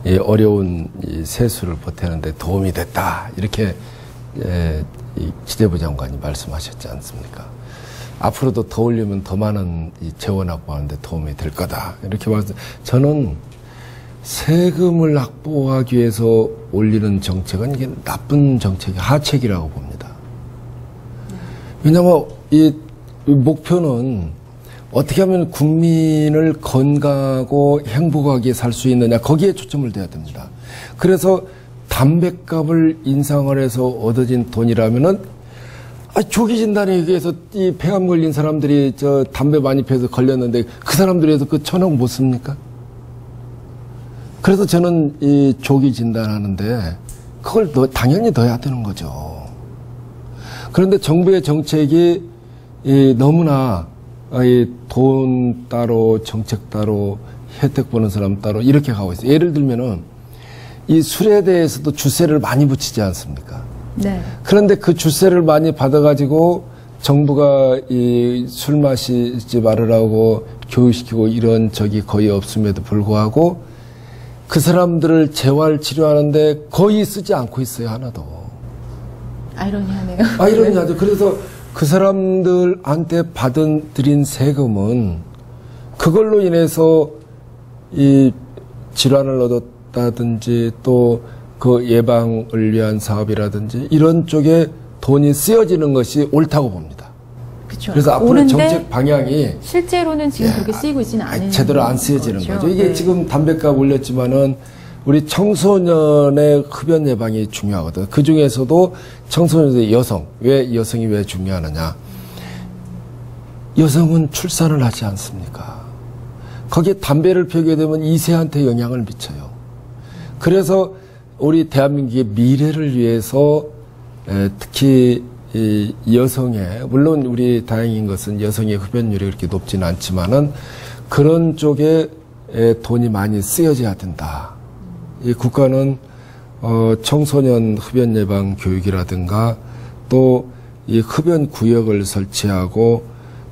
S2: 이 어려운 이 세수를 보태는데 도움이 됐다 이렇게 이 기재부 장관이 말씀하셨지 않습니까? 앞으로도 더 올리면 더 많은 이 재원 확보하는데 도움이 될 거다 이렇게 말씀. 저는 세금을 확보하기 위해서 올리는 정책은 이게 나쁜 정책이 하책이라고 봅니다. 왜냐하면 이 목표는 어떻게 하면 국민을 건강하고 행복하게 살 수 있느냐 거기에 초점을 둬야 됩니다. 그래서 담뱃값을 인상을 해서 얻어진 돈이라면은 조기 진단에 의해서 이 폐암 걸린 사람들이 저 담배 많이 피워서 걸렸는데 그 사람들에서 그 1,000억 못 씁니까? 그래서 저는 이 조기 진단하는데 그걸 당연히 넣어야 되는 거죠. 그런데 정부의 정책이 너무나 돈 따로 정책 따로 혜택 보는 사람 따로 이렇게 가고 있어요. 예를 들면은 이 술에 대해서도 주세를 많이 붙이지 않습니까?
S1: 네.
S2: 그런데 그 주세를 많이 받아가지고 정부가 이 술 마시지 말으라고 교육시키고 이런 적이 거의 없음에도 불구하고 그 사람들을 재활 치료하는데 거의 쓰지 않고 있어요, 하나도.
S1: 아이러니하네요.
S2: 아이러니하죠. 그래서 그 사람들한테 드린 세금은 그걸로 인해서 이 질환을 얻었다든지 또 그 예방을 위한 사업이라든지 이런 쪽에 돈이 쓰여지는 것이 옳다고 봅니다.
S1: 그쵸.
S2: 그래서 앞으로 정책 방향이
S1: 실제로는 지금 그렇게 쓰이고 있지는 않은
S2: 제대로 안 쓰여지는 거죠. 이게
S1: 네.
S2: 지금 담배값 올렸지만은 우리 청소년의 흡연 예방이 중요하거든. 그 중에서도 청소년의 여성, 왜 여성이 왜 중요하느냐? 여성은 출산을 하지 않습니까? 거기에 담배를 피우게 되면 2세한테 영향을 미쳐요. 그래서 우리 대한민국의 미래를 위해서 특히 이 여성의, 물론 우리 다행인 것은 여성의 흡연율이 그렇게 높지는 않지만은 그런 쪽에 돈이 많이 쓰여져야 된다. 이 국가는 청소년 흡연 예방 교육이라든가 또 이 흡연 구역을 설치하고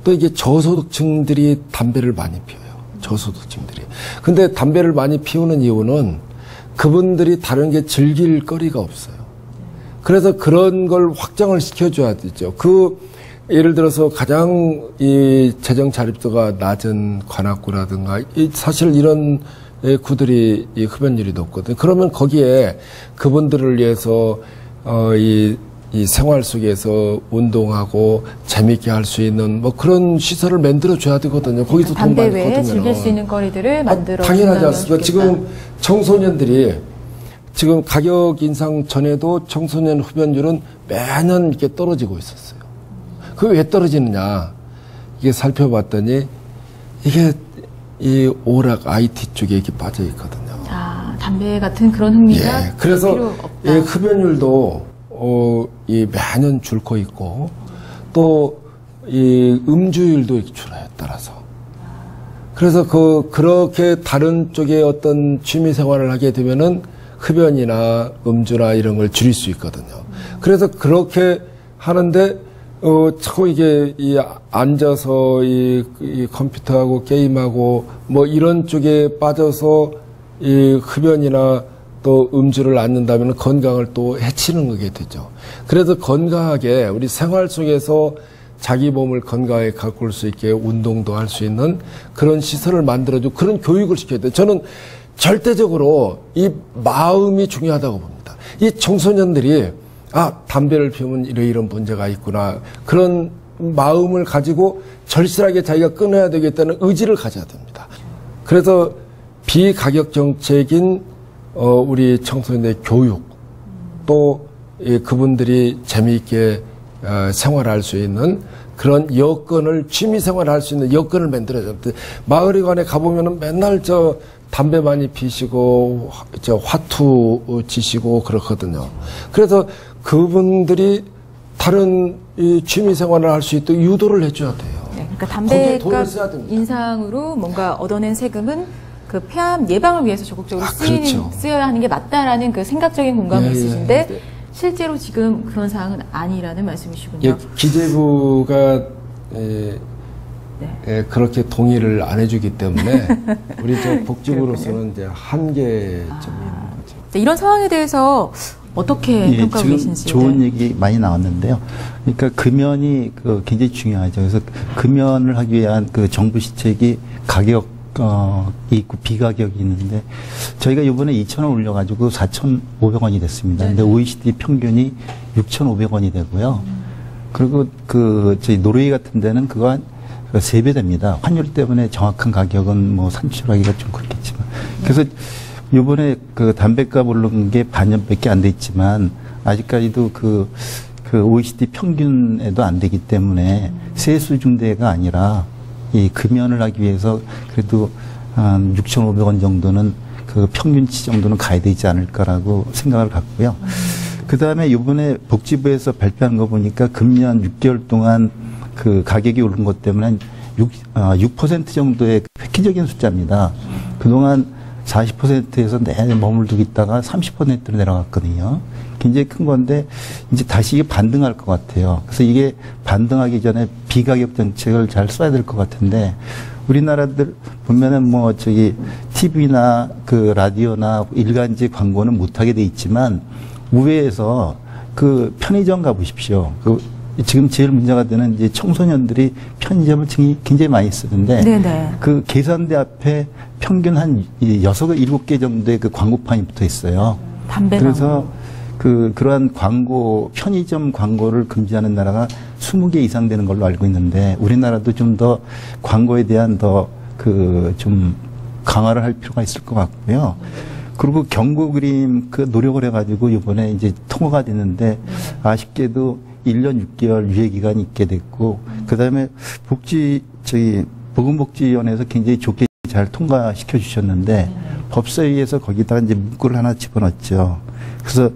S2: 또 이게 저소득층들이 담배를 많이 피워요. 저소득층들이. 근데 담배를 많이 피우는 이유는 그분들이 다른 게 즐길 거리가 없어요. 그래서 그런 걸 확장을 시켜줘야 되죠. 예를 들어서 가장 이 재정 자립도가 낮은 관악구라든가 사실 이런 구들이 이 흡연율이 높거든요. 그러면 거기에 그분들을 위해서 이 생활 속에서 운동하고 재밌게 할 수 있는 뭐 그런 시설을 만들어 줘야 되거든요. 거기서 돈
S1: 담배
S2: 많이
S1: 외에
S2: 거두면
S1: 즐길 수 있는 거리들을 만들어
S2: 당연하지
S1: 준다면
S2: 않습니까?
S1: 좋겠다.
S2: 지금 청소년들이 지금 가격 인상 전에도 청소년 흡연율은 매년 이렇게 떨어지고 있었어요. 그게 왜 떨어지느냐? 이게 살펴봤더니 이게 이 오락 IT 쪽에 이렇게 빠져 있거든요.
S1: 아, 담배 같은 그런 흥미가
S2: 예, 그래서
S1: 필요 없다.
S2: 이 흡연율도 이 매년 줄고 있고 또 이 음주율도 이렇게 줄어요, 따라서. 그래서 그렇게 다른 쪽에 어떤 취미 생활을 하게 되면은 흡연이나 음주나 이런 걸 줄일 수 있거든요. 그래서 그렇게 하는데 자꾸 이게 앉아서 이 컴퓨터하고 게임하고 뭐 이런 쪽에 빠져서 이 흡연이나 또 음주를 않는다면 건강을 또 해치는 거게 되죠. 그래서 건강하게 우리 생활 속에서 자기 몸을 건강하게 가꿀 수 있게 운동도 할 수 있는 그런 시설을 만들어주고 그런 교육을 시켜야 돼요. 저는 절대적으로 이 마음이 중요하다고 봅니다. 이 청소년들이 담배를 피우면 이런 문제가 있구나. 그런 마음을 가지고 절실하게 자기가 끊어야 되겠다는 의지를 가져야 됩니다. 그래서 비가격 정책인 우리 청소년의 교육 또 그분들이 재미있게 생활할 수 있는 그런 여건을 취미 생활할 수 있는 여건을 만들어야 됩니다. 마을에 관에 가보면은 맨날 담배 많이 피시고 화투 치시고 그렇거든요. 그래서 그분들이 다른 이 취미 생활을 할 수 있도록 유도를 해줘야 돼요.
S1: 네, 그러니까 담배값 인상으로 뭔가 얻어낸 세금은 그 폐암 예방을 위해서 적극적으로
S2: 그렇죠.
S1: 쓰여야 하는 게 맞다라는 그 생각적인 공감이 있으신데
S2: 네.
S1: 실제로 지금 그런 사항은 아니라는 말씀이시군요.
S2: 기재부가 그렇게 동의를 안 해주기 때문에 우리 복지부로서는 이제 한계점이 있는 거죠.
S1: 이런 상황에 대해서 어떻게 평가하고
S3: 지금
S1: 계신지.
S3: 좋은 얘기 많이 나왔는데요. 그러니까 금연이 굉장히 중요하죠. 그래서 금연을 하기 위한 그 정부 시책이 가격 있고 비가격이 있는데 저희가 이번에 2,000원 올려가지고 4,500원이 됐습니다. 근데 OECD 평균이 6,500원이 되고요. 그리고 저희 노르웨이 같은 데는 그거 한 3배 됩니다. 환율 때문에 정확한 가격은 뭐 산출하기가 좀 그렇겠지만. 그래서 이번에 그 담배값 오른 게 반년밖에 안 돼 있지만 아직까지도 그 OECD 평균에도 안 되기 때문에 세수중대가 아니라 이 금연을 하기 위해서 그래도 한 6,500원 정도는 그 평균치 정도는 가야 되지 않을까라고 생각을 갖고요. 그 다음에 이번에 복지부에서 발표한 거 보니까 금년 6개월 동안 그 가격이 오른 것 때문에 6% 정도의 획기적인 숫자입니다. 그동안 40%에서 머물고 있다가 30%로 내려갔거든요. 굉장히 큰 건데 이제 다시 이게 반등할 것 같아요. 그래서 이게 반등하기 전에 비가격 정책을 잘 써야 될 것 같은데 우리나라들 보면은 뭐 저기 TV나 그 라디오나 일간지 광고는 못하게 돼 있지만 우회에서 그 편의점 가보십시오. 그 지금 제일 문제가 되는 이제 청소년들이 편의점을 굉장히 많이 쓰는데
S1: 네네.
S3: 그 계산대 앞에 평균 한 6, 7개 정도의 그 광고판이 붙어 있어요.
S1: 담배
S3: 그래서 그러한 광고, 편의점 광고를 금지하는 나라가 20개 이상 되는 걸로 알고 있는데 우리나라도 좀 더 광고에 대한 좀 강화를 할 필요가 있을 것 같고요. 그리고 경고 그림 그 노력을 해가지고 이번에 이제 통과가 됐는데 아쉽게도 1년 6개월 유예 기간이 있게 됐고 그다음에 보건복지위원회에서 굉장히 좋게 잘 통과시켜 주셨는데 법사위에서 거기다가 이제 문구를 하나 집어넣었죠. 그래서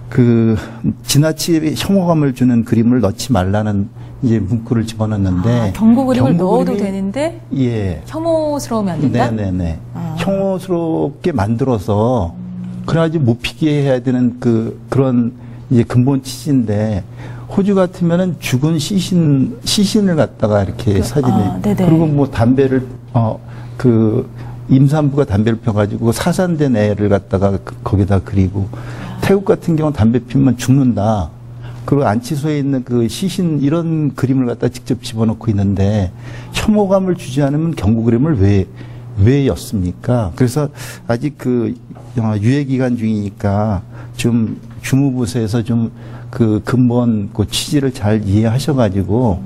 S3: 그 지나치게 혐오감을 주는 그림을 넣지 말라는 이제 문구를 집어넣었는데
S1: 경고 그림을 넣어도
S3: 그림이,
S1: 되는데
S3: 예.
S1: 혐오스러우면 안 된다?
S3: 네네네. 혐오스럽게 만들어서 그래가지고 못 피게 해야 되는 그런 이제 근본 취지인데 호주 같으면은 죽은 시신을 갖다가 이렇게 사진에 그리고 뭐 담배를 임산부가 담배를 펴가지고 사산된 애를 갖다가 거기다 그리고 태국 같은 경우는 담배 피우면 죽는다. 그리고 안치소에 있는 그 시신 이런 그림을 갖다 직접 집어넣고 있는데 혐오감을 주지 않으면 경고 그림을 왜 였습니까? 그래서 아직 유예 기간 중이니까 좀 주무부서에서 좀 그 근본 그 취지를 잘 이해하셔가지고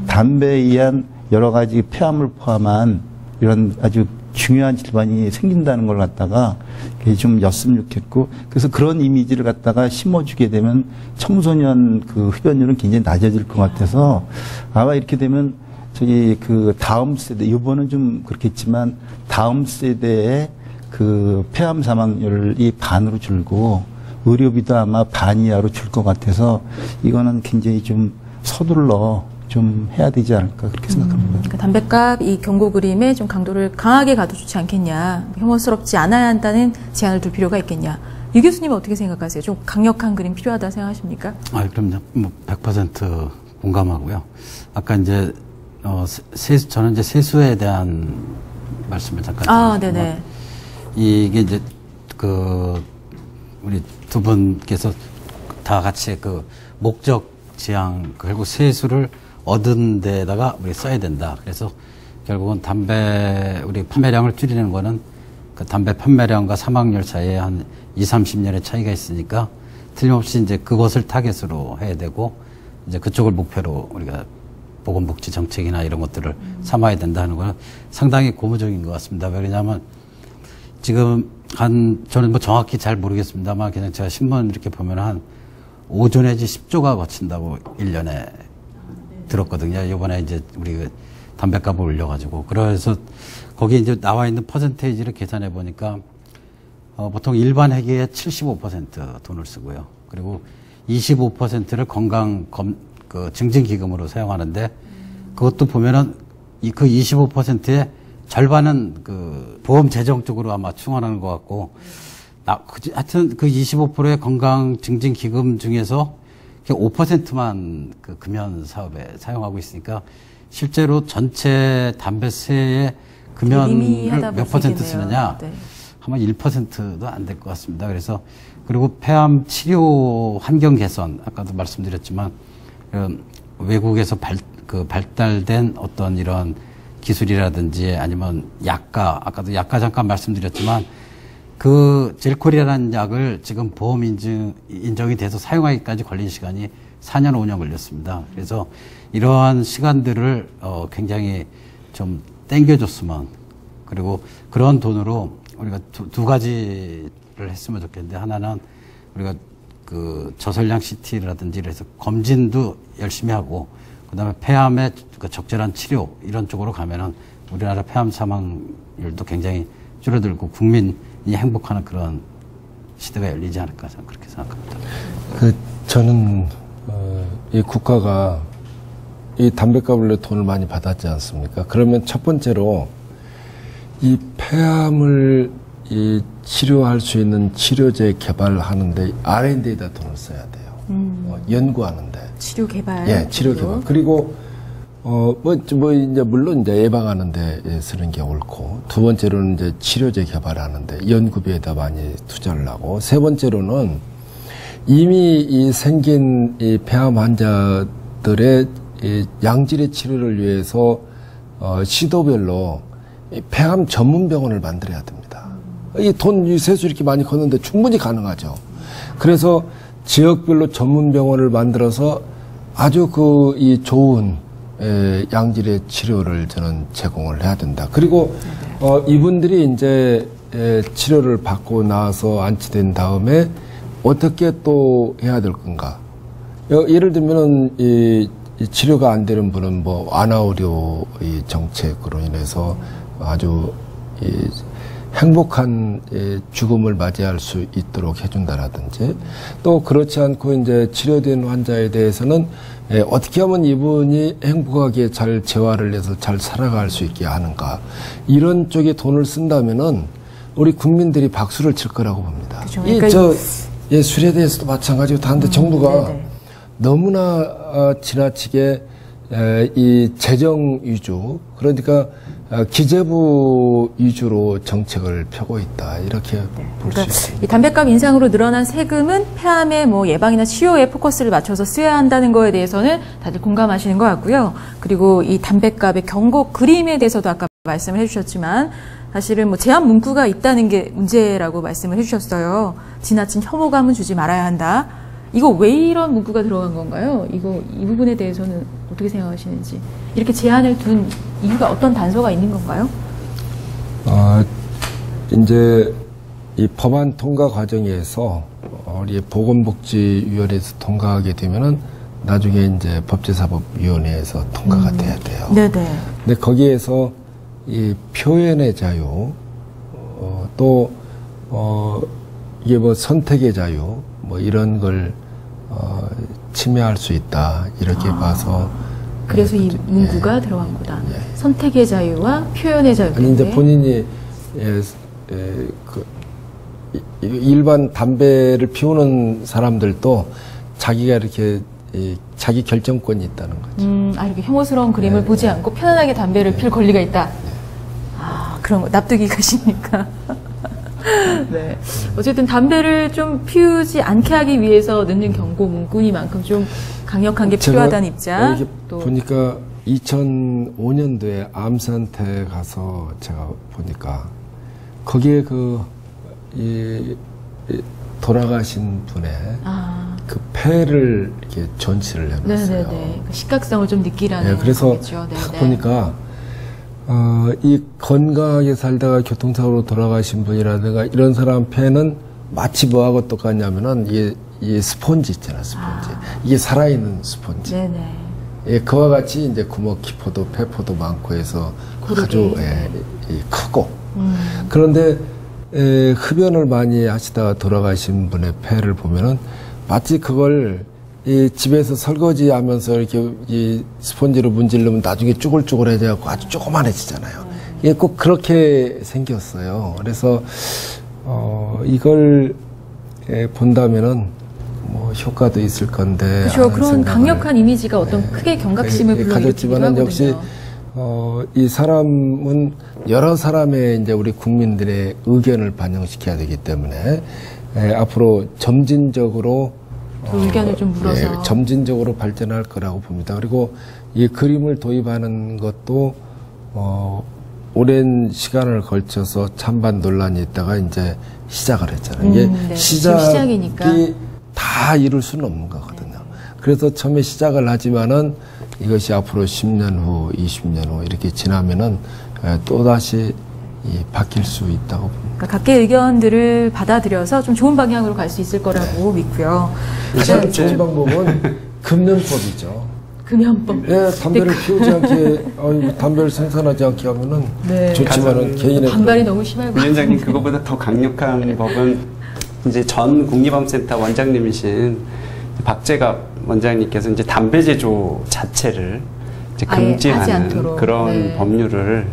S3: 담배에 의한 여러 가지 폐암을 포함한 이런 아주 중요한 질환이 생긴다는 걸 갖다가 좀 였으면 좋겠고 그래서 그런 이미지를 갖다가 심어주게 되면 청소년 그 흡연율은 굉장히 낮아질 것 같아서 아마 이렇게 되면 그 다음 세대 이번은 좀 그렇겠지만 다음 세대의 그 폐암 사망률이 반으로 줄고 의료비도 아마 반 이하로 줄 것 같아서 이거는 굉장히 좀 서둘러 좀 해야 되지 않을까 그렇게 생각합니다.
S1: 그러니까 담뱃값 이 경고 그림에 좀 강도를 강하게 가도 좋지 않겠냐, 혐오스럽지 않아야 한다는 제한을 둘 필요가 있겠냐. 유 교수님은 어떻게 생각하세요? 좀 강력한 그림 필요하다 생각하십니까?
S4: 그럼요. 뭐 100% 공감하고요. 아까 이제 저는 이제 세수에 대한 말씀을 잠깐 드리겠습니다.
S1: 네네.
S4: 이게 이제 우리 두 분께서 다 같이 목적 지향 그리고 세수를 얻은 데다가 우리 써야 된다. 그래서 결국은 우리 판매량을 줄이는 거는 그 담배 판매량과 사망률 사이에 한 20-30년의 차이가 있으니까 틀림없이 이제 그것을 타겟으로 해야 되고 이제 그쪽을 목표로 우리가 보건복지 정책이나 이런 것들을 삼아야 된다 하는 거는 상당히 고무적인 것 같습니다. 왜냐하면 지금 저는 뭐 정확히 잘 모르겠습니다만 그냥 제가 신문 이렇게 보면 한 5조 내지 10조가 거친다고 1년에 들었거든요. 이번에 이제 우리 담배값을 올려가지고. 그래서 거기에 이제 나와 있는 퍼센테이지를 계산해 보니까 보통 일반 회계에 75% 돈을 쓰고요. 그리고 25%를 증진기금으로 사용하는데 그것도 보면은 그 25%의 절반은 보험 재정 쪽으로 아마 충원하는 것 같고 하여튼 그 25%의 건강 증진 기금 중에서 5%만 그 금연 사업에 사용하고 있으니까 실제로 전체 담배세의 금연을 몇 퍼센트 쓰느냐?
S1: 네.
S4: 아마 1%도 안 될 것 같습니다. 그리고 폐암 치료 환경 개선, 아까도 말씀드렸지만 외국에서 발달된 어떤 이런 기술이라든지 아니면 아까도 약가 잠깐 말씀드렸지만 그 젤콜이라는 약을 지금 보험 인정이 돼서 사용하기까지 걸린 시간이 4년, 5년 걸렸습니다. 그래서 이러한 시간들을 굉장히 좀 땡겨줬으면 그리고 그런 돈으로 우리가 두 가지를 했으면 좋겠는데 하나는 우리가 저설량 CT라든지 그래서 검진도 열심히 하고 그다음에 폐암의 적절한 치료 이런 쪽으로 가면은 우리나라 폐암 사망률도 굉장히 줄어들고 국민이 행복하는 그런 시대가 열리지 않을까 저는 그렇게 생각합니다.
S2: 저는 이 국가가 이 담배값을 내 돈을 많이 받았지 않습니까? 그러면 첫 번째로 이 폐암을 이 치료할 수 있는 치료제 개발하는데 R&D에다 돈을 써야 돼요. 연구하는데.
S1: 치료 개발.
S2: 예, 치료 개발. 그리고 이제 물론 이제 예방하는데 쓰는 게 옳고, 두 번째로는 이제 치료제 개발하는데 연구비에다 많이 투자를 하고, 세 번째로는 이미 이 생긴 이 폐암 환자들의 이 양질의 치료를 위해서 시도별로 이 폐암 전문 병원을 만들어야 됩니다. 이 돈 세수 이렇게 많이 걷는데 충분히 가능하죠. 그래서 지역별로 전문 병원을 만들어서 아주 이 좋은 양질의 치료를 저는 제공을 해야 된다. 그리고 이분들이 이제 치료를 받고 나서 안치된 다음에 어떻게 또 해야 될 건가? 예를 들면은 이 치료가 안 되는 분은 뭐 완화의료 이 정책으로 인해서 아주 행복한 죽음을 맞이할 수 있도록 해준다라든지, 또 그렇지 않고 이제 치료된 환자에 대해서는 어떻게 하면 이분이 행복하게 잘 재활을 해서 잘 살아갈 수 있게 하는가, 이런 쪽에 돈을 쓴다면은 우리 국민들이 박수를 칠 거라고 봅니다.
S1: 그렇죠. 그러니까
S2: 술에 대해서도 마찬가지고 다른데 정부가
S1: 네네.
S2: 너무나 지나치게 이 재정 위주, 그러니까 기재부 위주로 정책을 펴고 있다, 이렇게 볼 수
S1: 그러니까
S2: 있습니다.
S1: 이 담뱃값 인상으로 늘어난 세금은 폐암의 뭐 예방이나 치료에 포커스를 맞춰서 쓰여야 한다는 거에 대해서는 다들 공감하시는 것 같고요. 그리고 이 담뱃값의 경고 그림에 대해서도 아까 말씀을 해주셨지만, 사실은 뭐 제한 문구가 있다는 게 문제라고 말씀을 해주셨어요. 지나친 혐오감은 주지 말아야 한다. 이거 왜 이런 문구가 들어간 건가요? 이 부분에 대해서는 어떻게 생각하시는지. 이렇게 제한을 둔 이유가 어떤 단서가 있는 건가요?
S2: 이제 이 법안 통과 과정에서 우리 보건복지위원회에서 통과하게 되면은 나중에 이제 법제사법위원회에서 통과가 돼야 돼요.
S1: 네네.
S2: 근데 거기에서 이 표현의 자유, 또 이게 뭐 선택의 자유, 뭐 이런 걸 침해할 수 있다, 이렇게 봐서.
S1: 그래서 이 문구가 들어간 거다. 선택의 자유와 표현의 자유.
S2: 아니 이제 본인이 일반 담배를 피우는 사람들도 자기가 이렇게 자기 결정권이 있다는 거죠.
S1: 이렇게 혐오스러운 그림을 보지 않고 편안하게 담배를 필 권리가 있다. 그런 거 납득이 가십니까? 네. 어쨌든 담배를 좀 피우지 않게 하기 위해서 넣는 경고 문구니만큼 좀 강력한 게 필요하다는 입장.
S2: 이렇게
S1: 또
S2: 보니까 2005년도에 암센터에 가서 제가 보니까 거기에 돌아가신 분의 그 폐를 이렇게 전시를 해놨어요.
S1: 네네네. 그 식각성을 좀 느끼라는.
S2: 그래서
S1: 거겠죠.
S2: 딱 보니까 이 건강하게 살다가 교통사고로 돌아가신 분이라든가 이런 사람 폐는 마치 뭐하고 똑같냐면은 이 스폰지 있잖아, 스폰지. 이게 살아있는 스폰지.
S1: 네네.
S2: 그와 같이 이제 구멍기포도 폐포도 많고 해서 아주 크고. 그런데 흡연을 많이 하시다가 돌아가신 분의 폐를 보면은 마치 그걸 집에서 설거지 하면서 이렇게 이 스펀지로 문지르면 나중에 쭈글쭈글해져갖고 아주 조그만해지잖아요. 이게 꼭 그렇게 생겼어요. 그래서, 이걸 본다면은 뭐 효과도 있을 건데.
S1: 그렇죠. 그런 강력한 이미지가 어떤 크게 경각심을 불러일으키기도 하거든요.
S2: 역시, 이 사람은 여러 사람의 이제 우리 국민들의 의견을 반영시켜야 되기 때문에, 앞으로 점진적으로
S1: 의견을 좀 물어서
S2: 점진적으로 발전할 거라고 봅니다. 그리고 이 그림을 도입하는 것도 오랜 시간을 걸쳐서 찬반 논란이 있다가 이제 시작을 했잖아요. 이게 시작이 다 이룰 수는 없는 거거든요. 그래서 처음에 시작을 하지만은 이것이 앞으로 10년 후, 20년 후 이렇게 지나면은 또 다시 바뀔 수 있다고 봅니다.
S1: 그러니까 각계의 의견들을 받아들여서 좀 좋은 방향으로 갈 수 있을 거라고 믿고요.
S2: 가장 좋은 방법은 금연법이죠.
S1: 금연법.
S2: 담배를 피우지 않게, 담배를 생산하지 않게 하면은 좋지만은 개인의
S1: 반발이 너무 심할 것
S5: 위원장님,
S1: 같은데.
S5: 그거보다 더 강력한 법은 이제 전 국립암센터 원장님이신 박재갑 원장님께서 이제 담배 제조 자체를 이제 금지하는 그런 법률을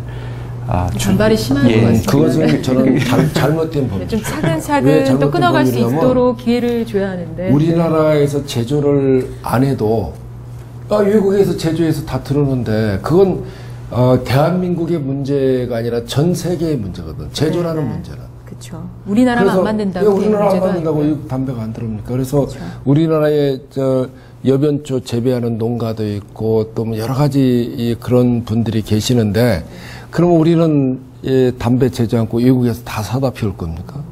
S1: 반발이 심한 것 같습니다.
S2: 그것은 저는 잘못된 법이죠.
S1: 좀
S2: 왜
S1: 차근차근 또
S2: 잘못된
S1: 끊어갈 수
S2: 법이냐면
S1: 있도록 기회를 줘야 하는데.
S2: 우리나라에서 제조를 안 해도 외국에서 제조해서 다 들어오는데 그건 대한민국의 문제가 아니라 전 세계의 문제거든. 제조라는
S1: 네.
S2: 문제는.
S1: 그렇죠. 우리나라만 안 만든다고.
S2: 우리나라 안 만든다고 이 담배가 안 들어옵니까? 그래서
S1: 그렇죠.
S2: 우리나라에 여변초 재배하는 농가도 있고 또 여러 가지 그런 분들이 계시는데 그러면 우리는 담배 제조 않고 외국에서 다 사다 피울 겁니까?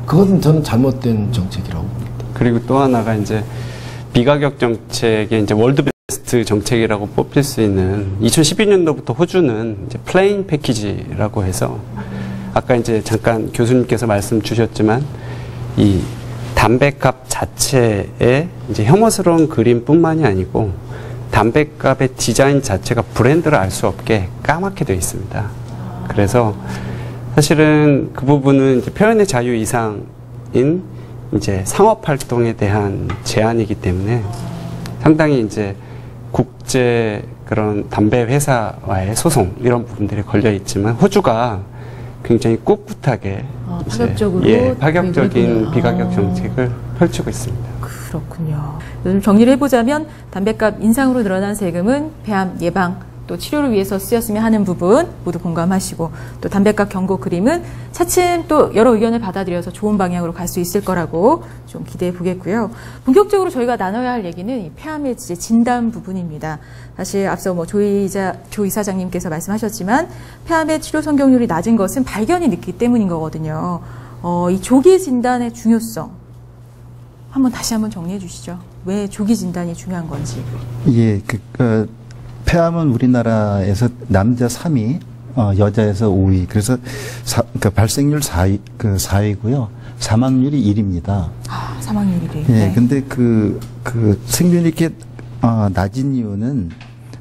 S2: 그것은 저는 잘못된 정책이라고 봅니다.
S5: 그리고 또 하나가 이제 비가격 정책의 이제 월드 베스트 정책이라고 뽑힐 수 있는 2012년도부터 호주는 이제 플레인 패키지라고 해서 아까 이제 잠깐 교수님께서 말씀 주셨지만 이 담배값 자체에 이제 혐오스러운 그림뿐만이 아니고 담배값의 디자인 자체가 브랜드를 알 수 없게 까맣게 되어 있습니다. 그래서 사실은 그 부분은 이제 표현의 자유 이상인 이제 상업 활동에 대한 제한이기 때문에 상당히 이제 국제 그런 담배 회사와의 소송 이런 부분들이 걸려 있지만 호주가 굉장히 꿋꿋하게
S1: 파격적으로
S5: 파격적인 비가격 정책을 펼치고 있습니다.
S1: 그렇군요. 좀 정리를 해보자면 담배값 인상으로 늘어난 세금은 폐암 예방 또 치료를 위해서 쓰였으면 하는 부분 모두 공감하시고 또 담배값 경고 그림은 차츰 또 여러 의견을 받아들여서 좋은 방향으로 갈 수 있을 거라고 좀 기대해 보겠고요. 본격적으로 저희가 나눠야 할 얘기는 이 폐암의 진단 부분입니다. 사실 앞서 조 이사장님께서 말씀하셨지만 폐암의 치료 성공률이 낮은 것은 발견이 늦기 때문인 거거든요. 이 조기 진단의 중요성 다시 한번 정리해 주시죠. 왜 조기 진단이 중요한 건지.
S3: 예, 폐암은 우리나라에서 남자 3위, 여자에서 5위. 그래서 그러니까 발생률 4위고요. 사망률이 1위입니다.
S1: 사망률이 1위.
S3: 예,
S1: 네.
S3: 근데 생존이 이렇게 낮은 이유는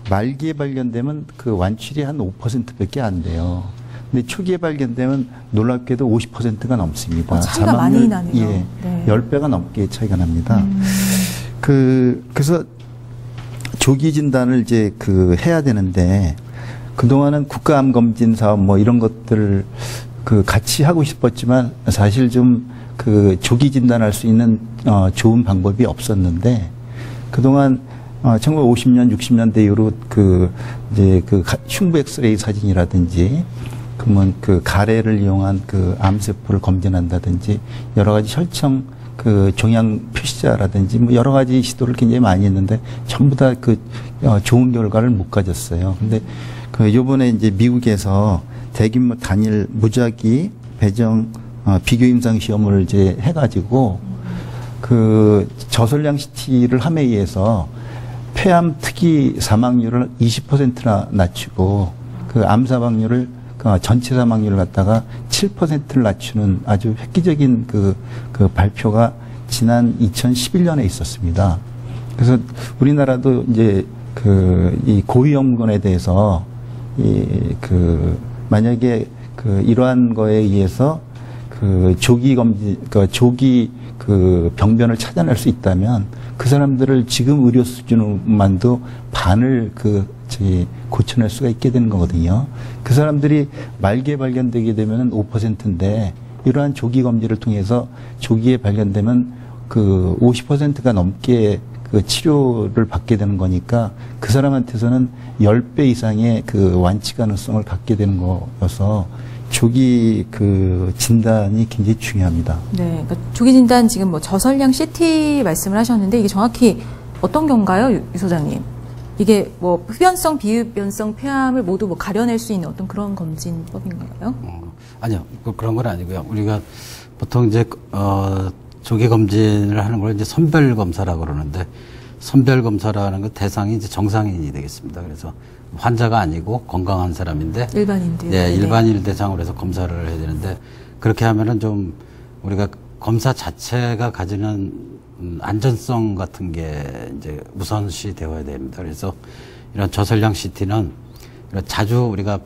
S3: 말기에 발견되면 완치율이 한 5%밖에 안 돼요. 근데 초기에 발견되면 놀랍게도 50%가 넘습니다.
S1: 차이가 많이 나네요.
S3: 예,
S1: 네.
S3: 10배가 넘게 차이가 납니다. 그래서 조기 진단을 이제 해야 되는데 그동안은 국가암 검진 사업 이런 것들을 같이 하고 싶었지만 사실 좀 조기 진단할 수 있는 좋은 방법이 없었는데 그동안 1950년, 60년대 이후로 이제 흉부 엑스레이 사진이라든지 그러면 가래를 이용한 암세포를 검진한다든지 여러 가지 혈청 종양 표시자라든지 여러 가지 시도를 굉장히 많이 했는데 전부 다 좋은 결과를 못 가졌어요. 근데 요번에 이제 미국에서 대규모 단일 무작위 배정 비교 임상 시험을 이제 해가지고 저설량 CT를 함에 의해서 폐암 특이 사망률을 20%나 낮추고 암 사망률을 전체 사망률을 갖다가 7%를 낮추는 아주 획기적인 발표가 지난 2011년에 있었습니다. 그래서 우리나라도 이제 이 고위험군에 대해서 만약에 이러한 거에 의해서 조기 검진, 조기 병변을 찾아낼 수 있다면 그 사람들을 지금 의료 수준만도 반을 고쳐낼 수가 있게 되는 거거든요. 그 사람들이 말기에 발견되게 되면 5%인데 이러한 조기 검진을 통해서 조기에 발견되면 50%가 넘게 치료를 받게 되는 거니까 그 사람한테서는 10배 이상의 완치 가능성을 갖게 되는 거여서 조기 진단이 굉장히 중요합니다.
S1: 네, 그러니까 조기 진단 지금 저설량 CT 말씀을 하셨는데 이게 정확히 어떤 경우인가요, 유 소장님? 이게 흡연성, 비흡연성 폐암을 모두 가려낼 수 있는 어떤 그런 검진법인가요?
S4: 아니요, 그런 건 아니고요. 우리가 보통 이제 조기 검진을 하는 걸 이제 선별 검사라고 그러는데 선별 검사라는 건 대상이 이제 정상인이 되겠습니다. 그래서 환자가 아니고 건강한 사람인데
S1: 일반인들.
S4: 네, 일반인을 대상으로 해서 검사를 해야 되는데 그렇게 하면은 좀 우리가 검사 자체가 가지는 안전성 같은 게 이제 우선시 되어야 됩니다. 그래서 이런 저설량 CT는 자주 우리가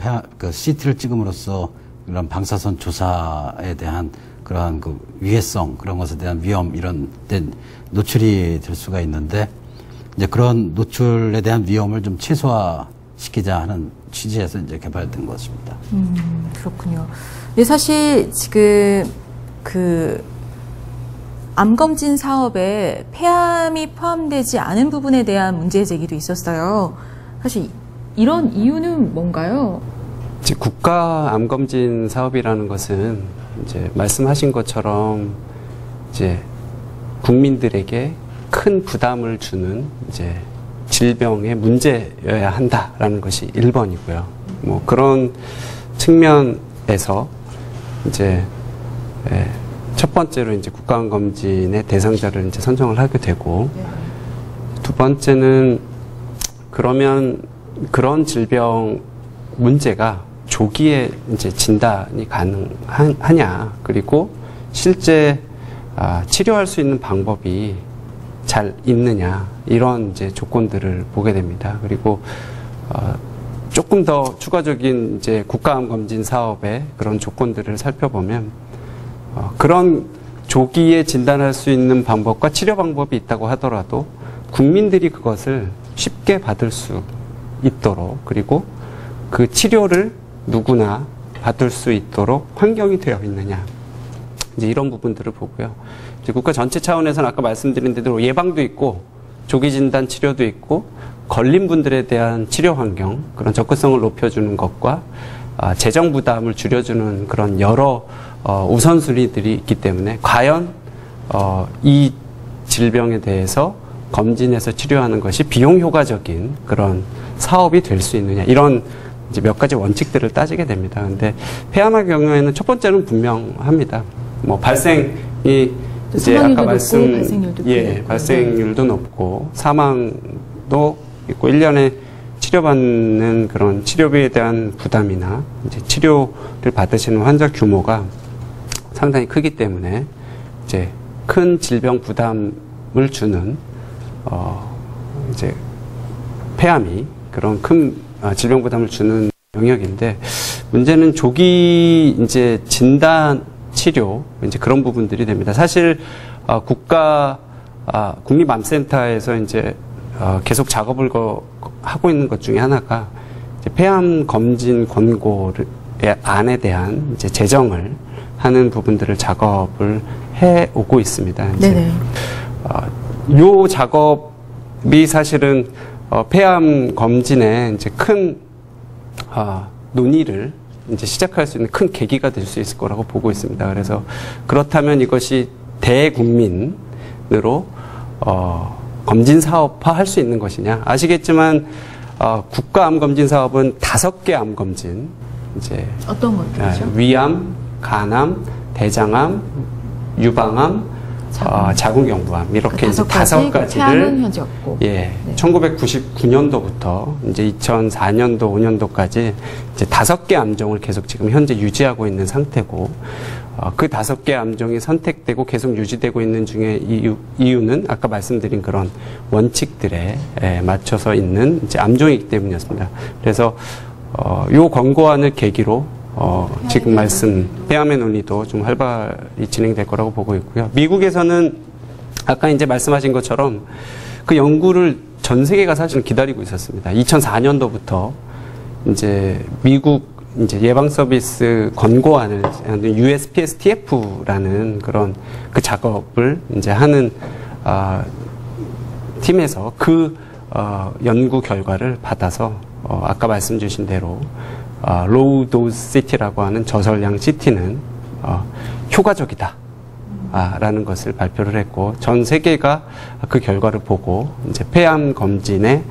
S4: CT를 찍음으로써 이런 방사선 조사에 대한 그러한 위해성, 그런 것에 대한 위험 이런 데 노출이 될 수가 있는데 이제 그런 노출에 대한 위험을 좀 최소화시키자 하는 취지에서 이제 개발된 것입니다.
S1: 그렇군요. 근데 사실 지금 암검진 사업에 폐암이 포함되지 않은 부분에 대한 문제 제기도 있었어요. 사실 이런 이유는 뭔가요?
S5: 이제 국가 암검진 사업이라는 것은 이제 말씀하신 것처럼 이제 국민들에게 큰 부담을 주는 이제 질병의 문제여야 한다라는 것이 1번이고요. 뭐 그런 측면에서 이제 첫 번째로 이제 국가암검진의 대상자를 이제 선정을 하게 되고, 두 번째는 그러면 그런 질병 문제가 조기에 이제 진단이 가능하냐, 그리고 실제 치료할 수 있는 방법이 잘 있느냐, 이런 이제 조건들을 보게 됩니다. 그리고 조금 더 추가적인 이제 국가암검진 사업의 그런 조건들을 살펴보면 그런 조기에 진단할 수 있는 방법과 치료 방법이 있다고 하더라도 국민들이 그것을 쉽게 받을 수 있도록, 그리고 그 치료를 누구나 받을 수 있도록 환경이 되어 있느냐, 이제 이런 부분들을 보고요. 이제 국가 전체 차원에서는 아까 말씀드린 대로 예방도 있고 조기 진단 치료도 있고 걸린 분들에 대한 치료 환경, 그런 접근성을 높여주는 것과 재정 부담을 줄여주는 그런 여러 우선순위들이 있기 때문에 과연 이 질병에 대해서 검진해서 치료하는 것이 비용 효과적인 그런 사업이 될 수 있느냐, 이런 이제 몇 가지 원칙들을 따지게 됩니다. 근데 폐암의 경우에는 첫 번째는 분명합니다. 뭐 발생이 이제 아까 발생률도 높고 사망도 있고 1년에 치료받는 그런 치료비에 대한 부담이나 이제 치료를 받으시는 환자 규모가 상당히 크기 때문에 이제 큰 질병 부담을 주는 이제 폐암이 그런 큰 질병 부담을 주는 영역인데, 문제는 조기 이제 진단 치료 이제 그런 부분들이 됩니다. 사실 국립암센터에서 이제 계속 작업을 하고 있는 것 중에 하나가 이제 폐암 검진 권고의 안에 대한 이제 제정을 하는 부분들을 작업을 해 오고 있습니다. 이제 요 작업이 사실은 폐암 검진에 이제 큰 논의를 이제 시작할 수 있는 큰 계기가 될 수 있을 거라고 보고 있습니다. 그래서 그렇다면 이것이 대국민으로 검진 사업화 할 수 있는 것이냐. 아시겠지만 국가 암검진 사업은 5개 암검진, 이제
S1: 어떤 것들이죠?
S5: 위암, 간암, 대장암, 유방암, 자궁경부암, 이렇게 이제 5가지를
S1: 폐암은 현재 없고.
S5: 네. 1999년도부터 이제 2004년도, 5년도까지 이제 5개 암종을 계속 지금 현재 유지하고 있는 상태고, 그 5개 암종이 선택되고 계속 유지되고 있는 중에 이유는 아까 말씀드린 그런 원칙들에 맞춰서 있는 이제 암종이기 때문이었습니다. 그래서 요 권고안을 계기로 지금 말씀 폐암의 논의도 좀 활발히 진행될 거라고 보고 있고요. 미국에서는 아까 이제 말씀하신 것처럼 그 연구를 전 세계가 사실은 기다리고 있었습니다. 2004년도부터 이제 미국 이제 예방 서비스 권고안을 USPSTF라는 그런 그 작업을 이제 하는 팀에서 그 연구 결과를 받아서 아까 말씀 주신 대로 로우 도즈 CT라고 하는 저설량 CT는 효과적이다 라는 것을 발표를 했고, 전 세계가 그 결과를 보고 이제 폐암 검진의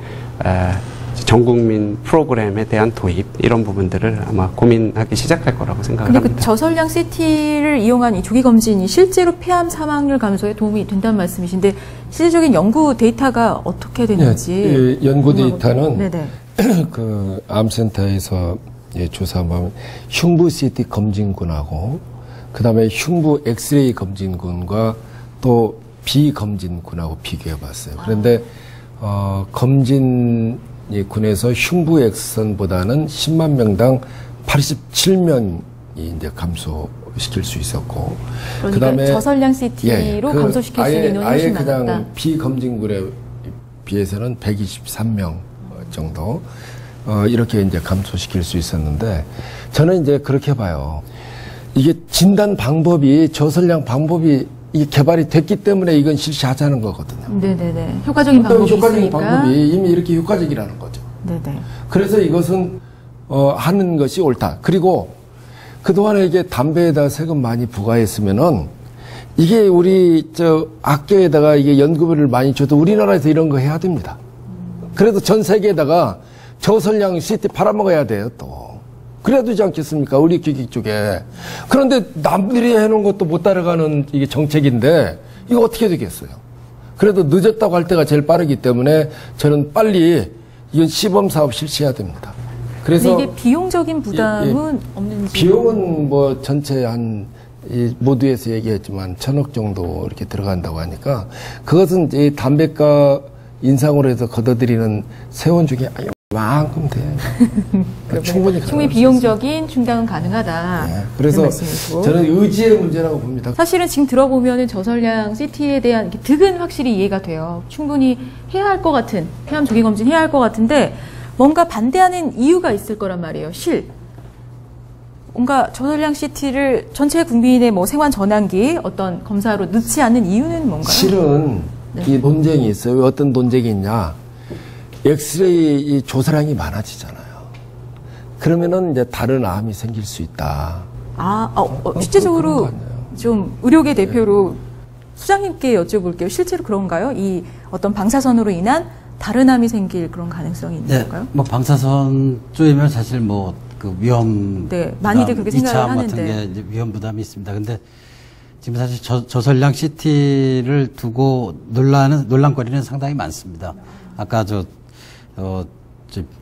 S5: 전국민 프로그램에 대한 도입, 이런 부분들을 아마 고민하기 시작할 거라고 생각을
S1: 근데
S5: 합니다.
S1: 그 저설량 CT를 이용한 이 조기 검진이 실제로 폐암 사망률 감소에 도움이 된다는 말씀이신데, 실질적인 연구 데이터가 어떻게 되는지.
S2: 연구 데이터는
S1: 네네.
S2: 그 암센터에서 조사하면 흉부 CT 검진군하고 그다음에 흉부 엑스레이 검진군과 또 비검진군하고 비교해봤어요. 그런데 검진군에서 흉부 엑스선보다는 10만 명당 87명이 이제 감소시킬 수 있었고,
S1: 그러니까
S2: 그다음에
S1: 저설량 CT로 감소시킬 수 있는 인원이 훨씬 많았다.
S2: 그냥 비검진군에 비해서는 123명 정도. 이렇게 이제 감소시킬 수 있었는데 저는 이제 그렇게 봐요. 이게 진단 방법이 저설량 방법이 이게 개발이 됐기 때문에 이건 실시하자는 거거든요.
S1: 네네네. 효과적인 방법이
S2: 효과적인
S1: 있으니까.
S2: 방법이 이미 이렇게 효과적이라는 거죠.
S1: 네네.
S2: 그래서 이것은 하는 것이 옳다. 그리고 그동안에 이게 담배에다가 세금 많이 부과했으면은 이게 우리 학교에다가 이게 연구비를 많이 줘도 우리나라에서 이런 거 해야 됩니다. 그래도 전 세계에다가 저설량 CT 팔아먹어야 돼요, 또. 그래야 되지 않겠습니까? 우리 기기 쪽에. 그런데 남들이 해놓은 것도 못 따라가는 이게 정책인데 이거 어떻게 되겠어요? 그래도 늦었다고 할 때가 제일 빠르기 때문에 저는 빨리 이건 시범 사업 실시해야 됩니다. 그래서
S1: 이게 비용적인 부담은 없는지.
S2: 비용은 뭐 전체 이 모두에서 얘기했지만 1,000억 정도 이렇게 들어간다고 하니까 그것은 이 담배가 인상으로 해서 걷어들이는 세원 중에 만큼 돼요. 충분히
S1: 비용적인 충당은 가능하다.
S2: 네, 그래서 저는 의지의 문제라고 봅니다.
S1: 사실은 지금 들어보면 저설량 CT에 대한 득은 확실히 이해가 돼요. 충분히 해야 할 것 같은, 폐암 조기 검진 해야 할 것 같은데 뭔가 반대하는 이유가 있을 거란 말이에요. 뭔가 저설량 CT를 전체 국민의 뭐 생활 전환기 어떤 검사로 넣지 않는 이유는 뭔가요?
S2: 실은 이 논쟁이 있어요. 왜 어떤 논쟁이 있냐? 엑스레이 조사량이 많아지잖아요. 그러면은 이제 다른 암이 생길 수 있다.
S1: 실제적으로 좀 의료계 대표로 수장님께 여쭤볼게요. 실제로 그런가요? 이 어떤 방사선으로 인한 다른 암이 생길 그런 가능성이 있는 건가요?
S4: 뭐 방사선 쪽이면 사실 뭐 그 위험,
S1: 네, 많이들 그렇게 생각을 하는데
S4: 2차 같은 게 이제 위험 부담이 있습니다. 근데 지금 사실 저설량 CT를 두고 논란거리는 상당히 많습니다. 아까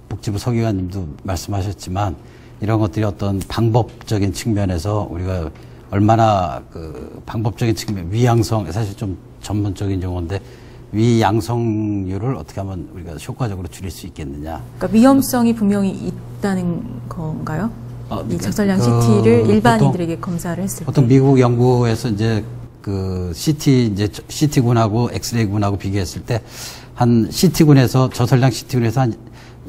S4: 복지부 서기관님도 말씀하셨지만 이런 것들이 어떤 방법적인 측면에서 우리가 얼마나 그 방법적인 측면, 위양성, 사실 좀 전문적인 용어인데 위양성률을 어떻게 하면 우리가 효과적으로 줄일 수 있겠느냐.
S1: 그러니까 위험성이 분명히 있다는 건가요? 이 저설량 CT를 일반인들에게 검사를 했을 때.
S4: 보통 미국 연구에서 이제 그 CT군하고 엑스레이군하고 비교했을 때 한 CT군에서 저설량 CT군에서 한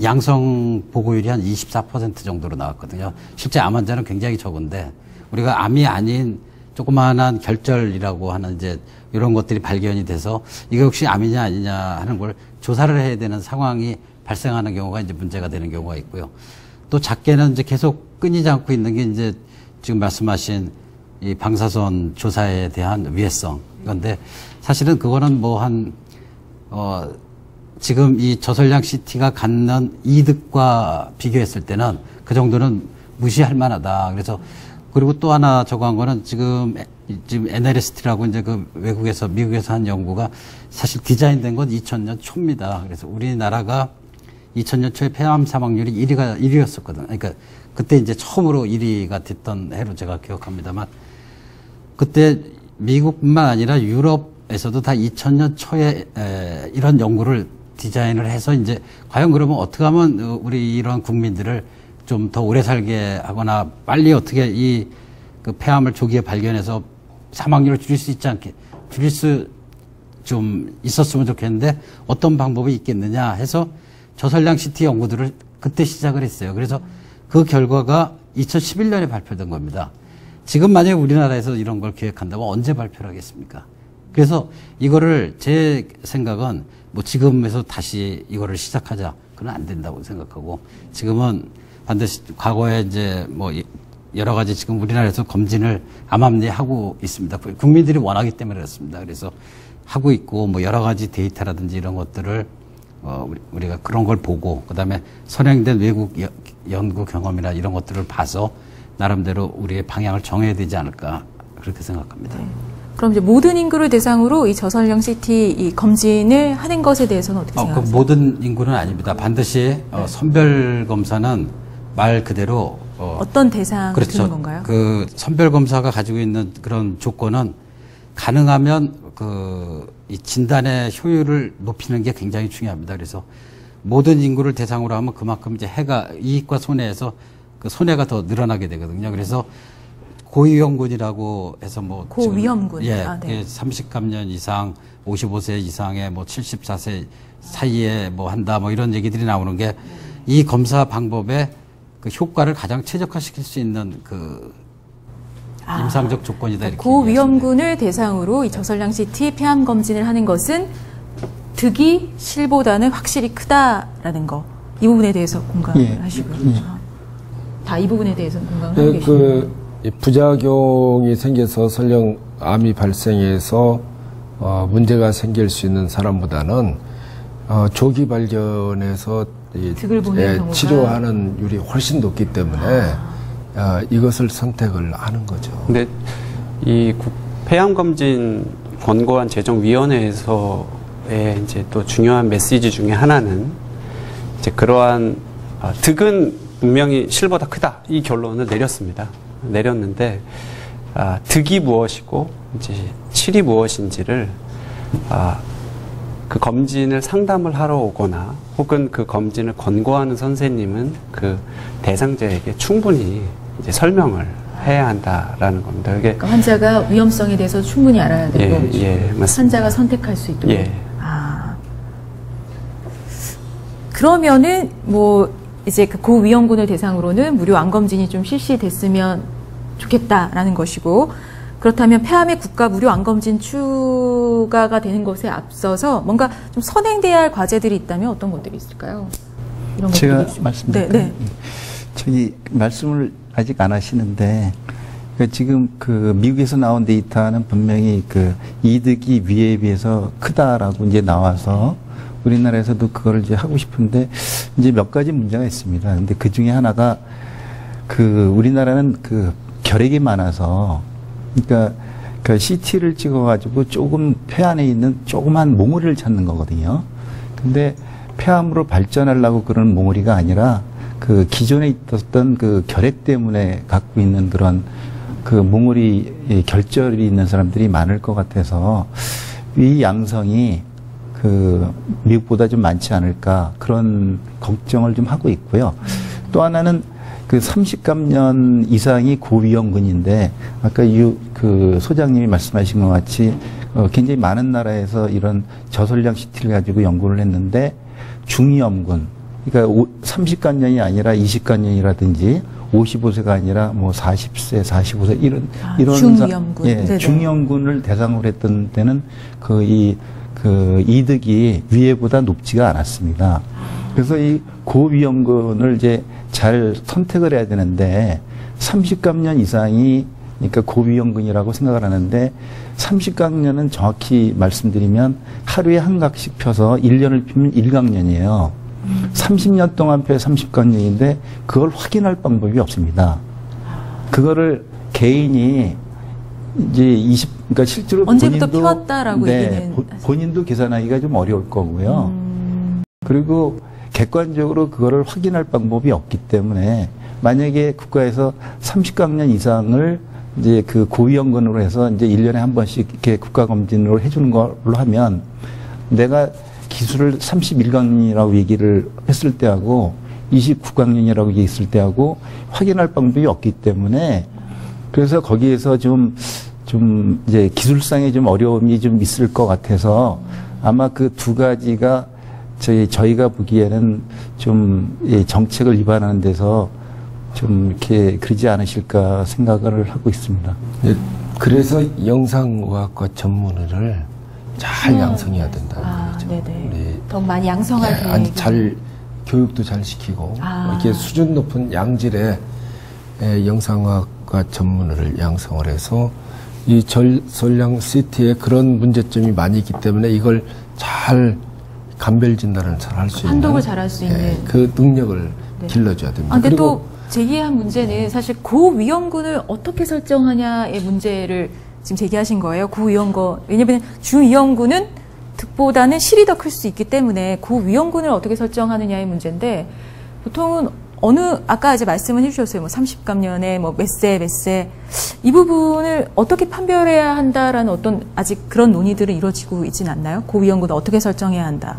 S4: 양성 보고율이 한 24% 정도로 나왔거든요. 실제 암 환자는 굉장히 적은데 우리가 암이 아닌 조그마한 결절이라고 하는 이제 이런 것들이 발견이 돼서 이게 혹시 암이냐 아니냐 하는 걸 조사를 해야 되는 상황이 발생하는 경우가 이제 문제가 되는 경우가 있고요. 또 작게는 이제 계속 끊이지 않고 있는 게 이제 지금 말씀하신 이 방사선 조사에 대한 위해성. 그런데 사실은 그거는 지금 이 저설량 CT가 갖는 이득과 비교했을 때는 그 정도는 무시할 만하다. 그래서 그리고 또 하나 저거 한 거는 지금 NLST라고 이제 그 미국에서 한 연구가 사실 디자인된 건 2000년 초입니다. 그래서 우리나라가 2000년 초에 폐암 사망률이 1위였었거든요. 그러니까 그때 이제 처음으로 1위가 됐던 해로 제가 기억합니다만 그때 미국뿐만 아니라 유럽에서도 다 2000년 초에 이런 연구를 디자인을 해서 이제 과연 그러면 어떻게 하면 우리 이런 국민들을 좀 더 오래 살게 하거나 빨리 어떻게 그 폐암을 조기에 발견해서 사망률을 줄일 수 좀 있었으면 좋겠는데 어떤 방법이 있겠느냐 해서 저설량 CT 연구들을 그때 시작을 했어요. 그래서 그 결과가 2011년에 발표된 겁니다. 지금 만약에 우리나라에서 이런 걸 기획한다면 언제 발표를 하겠습니까? 그래서 이거를 제 생각은 뭐 지금에서 다시 이거를 시작하자. 그건 안 된다고 생각하고 지금은 반드시 과거에 이제 뭐 여러 가지 지금 우리나라에서 검진을 암암리에 하고 있습니다. 국민들이 원하기 때문에 그렇습니다. 그래서 하고 있고 뭐 여러 가지 데이터라든지 이런 것들을 우리가 그런 걸 보고 그다음에 선행된 외국 연구 경험이나 이런 것들을 봐서 나름대로 우리의 방향을 정해야 되지 않을까 그렇게 생각합니다.
S1: 네. 그럼 이제 모든 인구를 대상으로 이 저설량 CT 이 검진을 하는 것에 대해서는 어떻게 생각하세요?
S4: 모든 인구는 아닙니다. 반드시 선별 검사는 말 그대로
S1: 어떤 대상을
S4: 그렇죠.
S1: 두는 건가요?
S4: 그 선별 검사가 가지고 있는 그런 조건은 가능하면 이 진단의 효율을 높이는 게 굉장히 중요합니다. 그래서 모든 인구를 대상으로 하면 그만큼 이제 이익과 손해에서 그 손해가 더 늘어나게 되거든요. 그래서 고위험군이라고 해서 뭐
S1: 고위험군.
S4: 네. 30감년 이상, 55세 이상의 뭐 74세 사이에 뭐 한다 뭐 이런 얘기들이 나오는 게 이 검사 방법의 그 효과를 가장 최적화시킬 수 있는 그 임상적 조건이다 이렇게.
S1: 고위험군을 대상으로 이 저설량 CT 폐암 검진을 하는 것은 득이 실보다는 확실히 크다라는 거. 이 부분에 대해서 공감을 하시고요. 다 이 부분에 대해서 공감을 하고 계십니다.
S2: 부작용이 생겨서 설령 암이 발생해서 문제가 생길 수 있는 사람보다는 조기 발견해서
S1: 득을 보는 경우가
S2: 치료하는 율이 훨씬 높기 때문에 이것을 선택을 하는 거죠.
S5: 근데 이 폐암 검진 권고안 제정위원회에서의 이제 또 중요한 메시지 중에 하나는 이제 그러한 득은 분명히 실보다 크다 이 결론을 내렸는데 득이 무엇이고 이제 실이 무엇인지를 그 검진을 상담을 하러 오거나 혹은 그 검진을 권고하는 선생님은 그 대상자에게 충분히 이제 설명을 해야 한다라는 겁니다.
S1: 그러니까 환자가 위험성에 대해서 충분히 알아야 되고
S5: 맞습니다.
S1: 환자가 선택할 수 있도록.
S5: 예.
S1: 그러면은 뭐 이제 그 고위험군을 대상으로는 무료 암 검진이 좀 실시됐으면 좋겠다라는 것이고, 그렇다면 폐암의 국가 무료 암 검진 추가가 되는 것에 앞서서 뭔가 좀 선행돼야 할 과제들이 있다면 어떤 것들이 있을까요? 이런
S3: 제가 말씀드릴까요?
S1: 네.
S3: 저기 말씀을 아직 안 하시는데 지금 그 미국에서 나온 데이터는 분명히 그 이득이 위에 비해서 크다라고 이제 나와서 우리나라에서도 그걸 이제 하고 싶은데 이제 몇 가지 문제가 있습니다. 근데 그 중에 하나가 그 우리나라는 그 결핵이 많아서 그러니까 그 CT를 찍어가지고 조금 폐 안에 있는 조그만 몽우리를 찾는 거거든요. 근데 폐암으로 발전하려고 그런 몽우리가 아니라 그 기존에 있었던 그 결핵 때문에 갖고 있는 그런 그 몽우리 결절이 있는 사람들이 많을 것 같아서 이 양성이 그 미국보다 좀 많지 않을까 그런 걱정을 좀 하고 있고요. 또 하나는 그 30감년 이상이 고위험군인데 아까 그 소장님이 말씀하신 것 같이 굉장히 많은 나라에서 이런 저설량 CT를 가지고 연구를 했는데 중위험군, 그러니까 30감년이 아니라 20감년이라든지 55세가 아니라 뭐 40세, 45세 이런
S1: 중위험군,
S3: 예, 중위험군을 대상으로 했던 때는 그 이득이 위에보다 높지가 않았습니다. 그래서 이 고위험군을 이제 잘 선택을 해야 되는데 30감년 이상이 그러니까 고위험군이라고 생각을 하는데 30감년은 정확히 말씀드리면 하루에 한 각씩 펴서 1년을 피면 1강년이에요. 30년 동안 펴 30감년인데 그걸 확인할 방법이 없습니다. 그거를 개인이 이제 그러니까 실제로
S1: 언제부터 피웠다라고 얘기는
S3: 본인도 계산하기가 좀 어려울 거고요. 그리고 객관적으로 그거를 확인할 방법이 없기 때문에 만약에 국가에서 30감년 이상을 이제 그 고위험군으로 해서 이제 1년에 한 번씩 이렇게 국가검진으로 해주는 걸로 하면 내가 기술을 31강년이라고 얘기를 했을 때하고 29강년이라고 얘기했을 때하고 확인할 방법이 없기 때문에 그래서 거기에서 좀 이제 기술상의 좀 어려움이 좀 있을 것 같아서 아마 그 두 가지가 저희가 보기에는 좀 정책을 위반하는 데서 좀 이렇게 그러지 않으실까 생각을 하고 있습니다.
S2: 네, 그래서 영상의학과 전문의를 잘 양성해야 된다는 거죠.
S1: 네네. 더 많이 양성할 계획이.
S2: 잘 교육도 잘 시키고 이렇게 수준 높은 양질의 영상의학과 전문의를 양성을 해서 이 저설량 CT에 그런 문제점이 많이 있기 때문에 이걸 잘 감별 진단을 잘 할 수 있는
S1: 판독을 잘 할 수 있는
S2: 그 능력을 길러줘야 됩니다.
S1: 근데 또 제기한 문제는 사실 고위험군을 어떻게 설정하냐의 문제를 지금 제기하신 거예요. 고위험군. 왜냐하면 중위험군은 득보다는 실이 더 클 수 있기 때문에 고위험군을 어떻게 설정하느냐의 문제인데 보통은 아까 이제 말씀을 해주셨어요. 뭐 30감년에 뭐 몇 세 이 부분을 어떻게 판별해야 한다라는 어떤 아직 그런 논의들은 이루어지고 있진 않나요? 고위험군을 어떻게 설정해야 한다.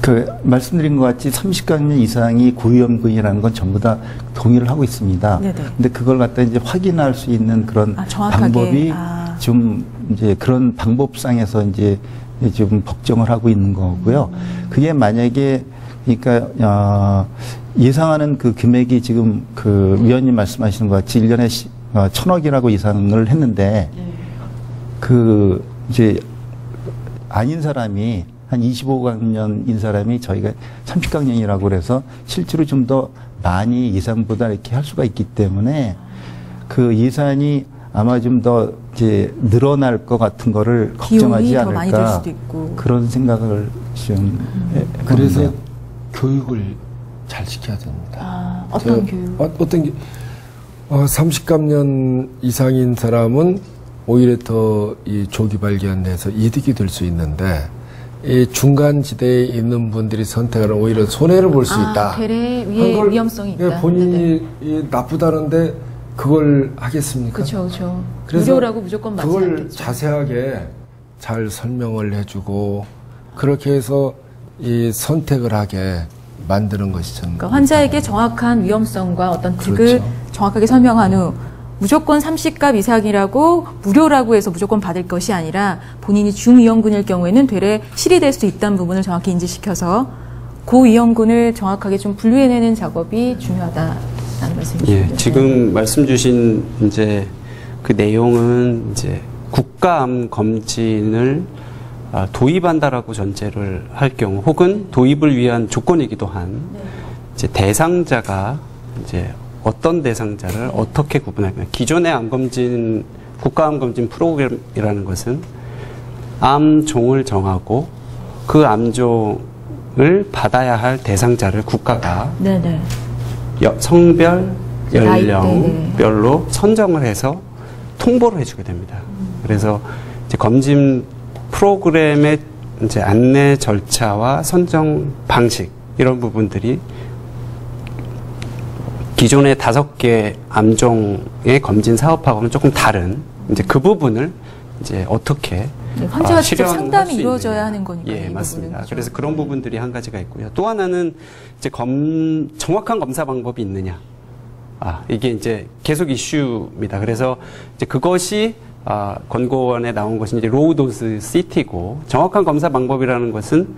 S3: 그 말씀드린 것 같이 30감년 이상이 고위험군이라는 건 전부 다 동의를 하고 있습니다.
S1: 네네.
S3: 근데 그걸 갖다 이제 확인할 수 있는 그런 방법이 좀 이제 그런 방법상에서 이제 좀 걱정을 하고 있는 거고요. 그게 만약에 그러니까 예상하는 그 금액이 지금 그 위원님 말씀하시는 것 같이 1년에 1,000억이라고 예상을 했는데 그 이제 아닌 사람이 한 25강년인 사람이 저희가 30강년이라고 그래서 실제로 좀 더 많이 예산보다 이렇게 할 수가 있기 때문에 그 예산이 아마 좀 더 이제 늘어날 것 같은 거를 걱정하지
S1: 더 많이 들
S3: 않을까
S1: 수도 있고.
S3: 그런 생각을 좀
S2: 그래서
S3: 해보네요.
S2: 교육을 잘 시켜야 됩니다.
S1: 어떤 교육?
S2: 어떤 30감년 이상인 사람은 오히려 더 이 조기 발견돼서 이득이 될 수 있는데 이 중간 지대에 있는 분들이 선택을 오히려 손해를 볼 수 있다.
S1: 대래 위에 위험성이 있다.
S2: 본인이 나쁘다는데 그걸 하겠습니까?
S1: 그렇죠.
S2: 그래서
S1: 무료라고 무조건 맞지
S2: 그걸
S1: 않겠죠.
S2: 자세하게 잘 설명을 해주고 그렇게 해서 이 선택을 하게 만드는 것이 저는
S1: 그러니까 환자에게 정확한 위험성과 어떤 득을
S2: 그렇죠.
S1: 정확하게 설명한 후 무조건 30갑 이상이라고 무료라고 해서 무조건 받을 것이 아니라 본인이 중위험군일 경우에는 되레 실이될 수 있다는 부분을 정확히 인지시켜서 고위험군을 정확하게 좀 분류해내는 작업이 중요하다는 말씀이시죠.
S5: 예, 지금 말씀 주신 이제 그 내용은 이제 국가암 검진을 도입한다라고 전제를 할 경우 혹은 도입을 위한 조건이기도 한 이제 대상자가 이제 어떤 대상자를 어떻게 구분하냐. 기존의 암검진, 국가암검진 프로그램이라는 것은 암종을 정하고 그 암종을 받아야 할 대상자를 국가가
S1: 네네.
S5: 성별, 연령별로
S1: 나이대.
S5: 선정을 해서 통보를 해주게 됩니다. 그래서 이제 검진 프로그램의 이제 안내 절차와 선정 방식 이런 부분들이 기존의 5개 암종의 검진 사업하고는 조금 다른 이제 그 부분을 이제 어떻게
S1: 환자가 직접
S5: 실현할
S1: 상담이
S5: 수
S1: 이루어져야
S5: 있느냐.
S1: 하는 거니까.
S5: 예,
S1: 이
S5: 맞습니다.
S1: 부분은.
S5: 그래서 그런 부분들이 한 가지가 있고요. 또 하나는 이제 정확한 검사 방법이 있느냐. 이게 이제 계속 이슈입니다. 그래서 이제 그것이 권고안에 나온 것이 이제 로우 도스 CT고 정확한 검사 방법이라는 것은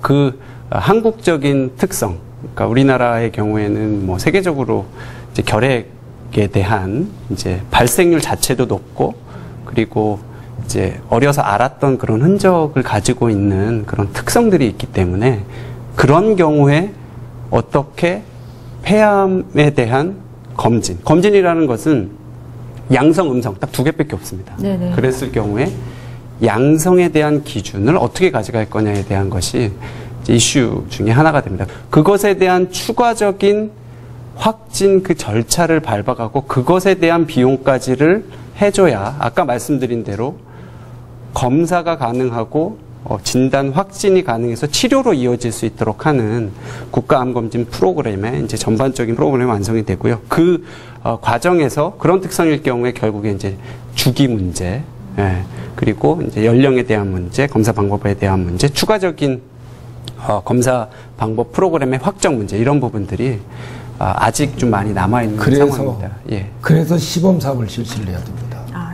S5: 그 한국적인 특성. 그러니까 우리나라의 경우에는 뭐 세계적으로 이제 결핵에 대한 이제 발생률 자체도 높고 그리고 이제 어려서 알았던 그런 흔적을 가지고 있는 그런 특성들이 있기 때문에 그런 경우에 어떻게 폐암에 대한 검진이라는 것은 양성, 음성 딱 2개밖에 없습니다.
S1: 네네.
S5: 그랬을 경우에 양성에 대한 기준을 어떻게 가져갈 거냐에 대한 것이 이슈 중에 하나가 됩니다. 그것에 대한 추가적인 확진 그 절차를 밟아가고 그것에 대한 비용까지를 해줘야 아까 말씀드린 대로 검사가 가능하고 진단 확진이 가능해서 치료로 이어질 수 있도록 하는 국가암검진 프로그램의 이제 전반적인 프로그램이 완성이 되고요. 그 과정에서 그런 특성일 경우에 결국에 이제 주기 문제, 그리고 이제 연령에 대한 문제, 검사 방법에 대한 문제, 추가적인 검사 방법 프로그램의 확정 문제 이런 부분들이 아직 좀 많이 남아 있는 상황입니다. 예.
S2: 그래서 시범 사업을 실시를 해야 됩니다.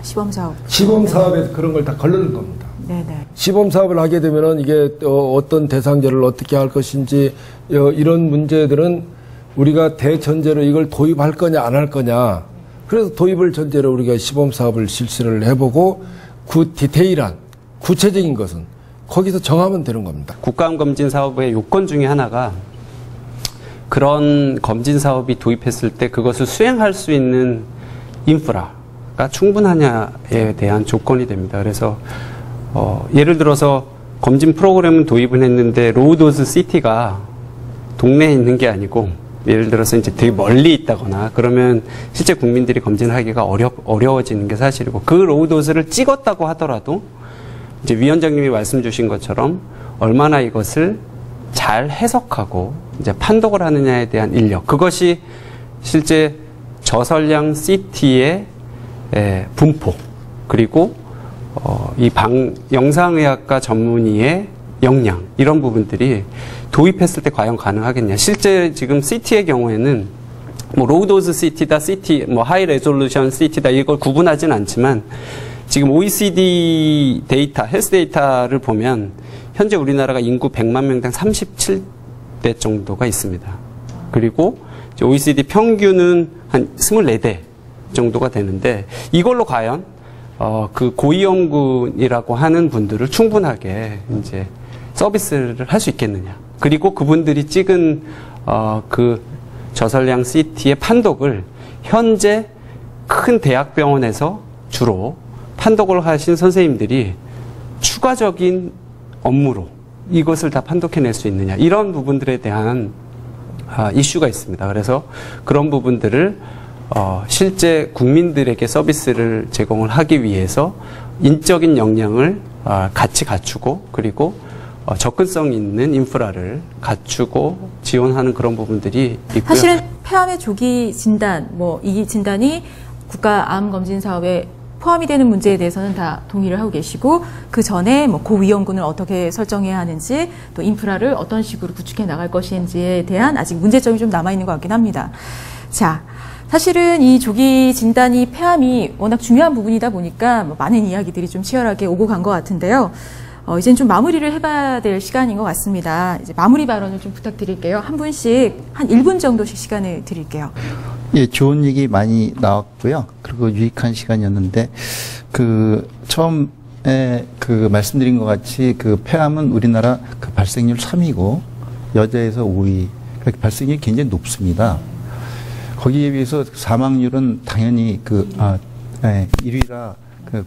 S1: 시범 사업.
S2: 시범 사업에서 그런 걸 다 걸르는 겁니다.
S1: 네네.
S2: 시범 사업을 하게 되면은 이게 어떤 대상자를 어떻게 할 것인지 이런 문제들은 우리가 대전제로 이걸 도입할 거냐 안 할 거냐. 그래서 도입을 전제로 우리가 시범 사업을 실시를 해보고 그 디테일한 구체적인 것은 거기서 정하면 되는 겁니다.
S5: 국가암검진 사업의 요건 중에 하나가 그런 검진 사업이 도입했을 때 그것을 수행할 수 있는 인프라가 충분하냐에 대한 조건이 됩니다. 그래서 예를 들어서 검진 프로그램은 도입을 했는데 로우도스 시티가 동네에 있는 게 아니고 예를 들어서 이제 되게 멀리 있다거나 그러면 실제 국민들이 검진하기가 어려워지는 게 사실이고 그 로우도스를 찍었다고 하더라도 이제 위원장님이 말씀 주신 것처럼 얼마나 이것을 잘 해석하고 이제 판독을 하느냐에 대한 인력 그것이 실제 저설량 CT의 분포 그리고 이 영상의학과 전문의의 역량 이런 부분들이 도입했을 때 과연 가능하겠냐. 실제 지금 CT의 경우에는 뭐 로우도즈 CT다, CT 뭐 하이 레졸루션 CT다 이걸 구분하지는 않지만 지금 OECD 데이터, 헬스 데이터를 보면 현재 우리나라가 인구 100만 명당 대 정도가 있습니다. 그리고 OECD 평균은 한 24대 정도가 되는데 이걸로 과연 그 고위험군이라고 하는 분들을 충분하게 이제 서비스를 할 수 있겠느냐. 그리고 그분들이 찍은 그 저설량 CT의 판독을 현재 큰 대학병원에서 주로 판독을 하신 선생님들이 추가적인 업무로 이것을 다 판독해낼 수 있느냐. 이런 부분들에 대한 이슈가 있습니다. 그래서 그런 부분들을 실제 국민들에게 서비스를 제공을 하기 위해서 인적인 역량을 같이 갖추고 그리고 접근성 있는 인프라를 갖추고 지원하는 그런 부분들이 있고요.
S1: 사실은 폐암의 조기 진단, 이 진단이 국가암검진 사업에 포함이 되는 문제에 대해서는 다 동의를 하고 계시고 그 전에 고위험군을 어떻게 설정해야 하는지 또 인프라를 어떤 식으로 구축해 나갈 것인지에 대한 아직 문제점이 좀 남아있는 것 같긴 합니다. 자, 사실은 이 조기 진단이 폐암이 워낙 중요한 부분이다 보니까 많은 이야기들이 좀 치열하게 오고 간 것 같은데요. 이제는 좀 마무리를 해봐야 될 시간인 것 같습니다. 이제 마무리 발언을 좀 부탁드릴게요. 한 분씩 한 1분 정도씩 시간을 드릴게요.
S3: 예, 좋은 얘기 많이 나왔고요. 그리고 유익한 시간이었는데, 처음에 말씀드린 것 같이 폐암은 우리나라 발생률 3위고, 여자에서 5위. 그렇게 발생률이 굉장히 높습니다. 거기에 비해서 사망률은 당연히 1위라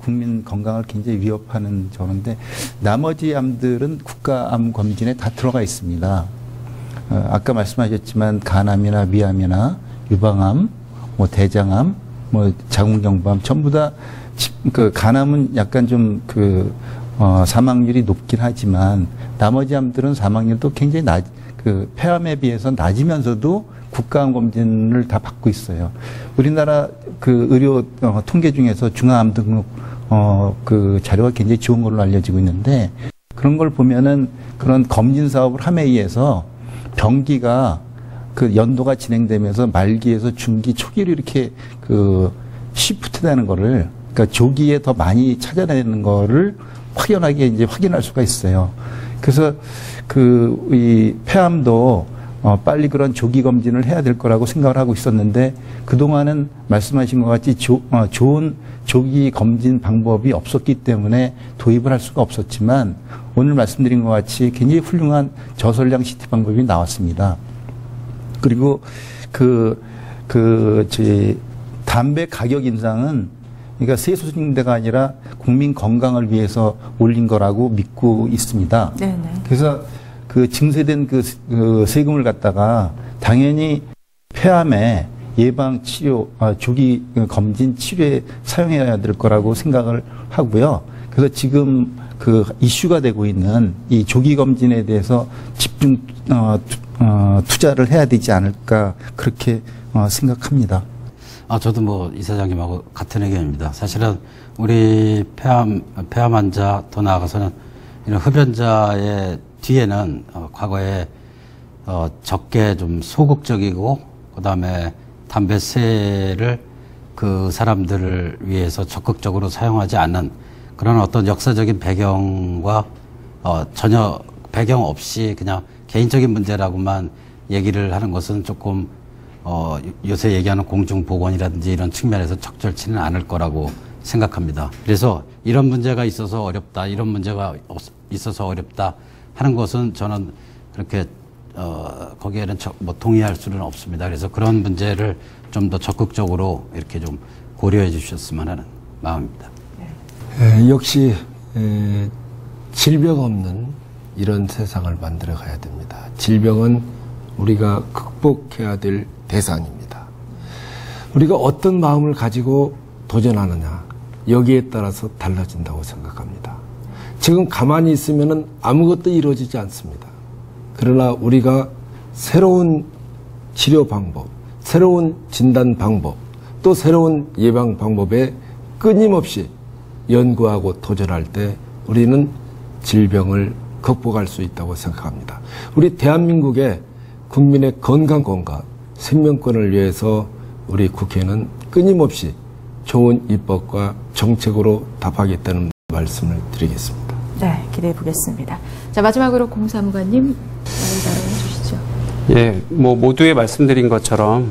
S3: 국민 건강을 굉장히 위협하는 저건데, 나머지 암들은 국가암 검진에 다 들어가 있습니다. 아까 말씀하셨지만 간암이나 위암이나 유방암, 대장암, 자궁경부암 전부 다 간암은 약간 좀 사망률이 높긴 하지만 나머지 암들은 사망률도 굉장히 폐암에 비해서 낮으면서도 국가암 검진을 다 받고 있어요. 우리나라 의료 통계 중에서 중앙암 등록 자료가 굉장히 좋은 걸로 알려지고 있는데 그런 걸 보면은 그런 검진 사업을 함에 의해서 병기가 연도가 진행되면서 말기에서 중기, 초기로 이렇게 시프트되는 거를 그러니까 조기에 더 많이 찾아내는 거를 확연하게 이제 확인할 수가 있어요. 그래서 이 폐암도 빨리 그런 조기 검진을 해야 될 거라고 생각을 하고 있었는데 그동안은 말씀하신 것 같이 좋은 조기 검진 방법이 없었기 때문에 도입을 할 수가 없었지만 오늘 말씀드린 것 같이 굉장히 훌륭한 저설량 CT 방법이 나왔습니다. 그리고 담배 가격 인상은 그러니까 세수증대가 아니라 국민 건강을 위해서 올린 거라고 믿고 있습니다. 네네. 그래서 증세된 세금을 갖다가 당연히 폐암의 예방 치료, 조기 검진 치료에 사용해야 될 거라고 생각을 하고요. 그래서 지금 이슈가 되고 있는 이 조기 검진에 대해서 집중 투자를 해야 되지 않을까 그렇게 생각합니다.
S4: 저도 이사장님하고 같은 의견입니다. 사실은 우리 폐암 환자 더 나아가서는 이런 흡연자의 뒤에는 과거에 적게 좀 소극적이고 그다음에 담배세를 그 사람들을 위해서 적극적으로 사용하지 않는 그런 어떤 역사적인 배경과 전혀 배경 없이 그냥 개인적인 문제라고만 얘기를 하는 것은 조금 요새 얘기하는 공중보건이라든지 이런 측면에서 적절치는 않을 거라고 생각합니다. 그래서 이런 문제가 있어서 어렵다, 이런 문제가 있어서 어렵다 하는 것은 저는 그렇게 거기에는 동의할 수는 없습니다. 그래서 그런 문제를 좀 더 적극적으로 이렇게 좀 고려해 주셨으면 하는 마음입니다.
S2: 역시 질병 없는 이런 세상을 만들어 가야 됩니다. 질병은 우리가 극복해야 될 대상입니다. 우리가 어떤 마음을 가지고 도전하느냐 여기에 따라서 달라진다고 생각합니다. 지금 가만히 있으면 아무것도 이루어지지 않습니다. 그러나 우리가 새로운 치료 방법, 새로운 진단 방법, 또 새로운 예방 방법에 끊임없이 연구하고 도전할 때 우리는 질병을 극복할 수 있다고 생각합니다. 우리 대한민국의 국민의 건강권과 생명권을 위해서 우리 국회는 끊임없이 좋은 입법과 정책으로 답하겠다는 말씀을 드리겠습니다.
S1: 네, 기대해 보겠습니다. 자, 마지막으로 공사무관님 마무리 발언해 주시죠.
S5: 예, 뭐 모두에 말씀드린 것처럼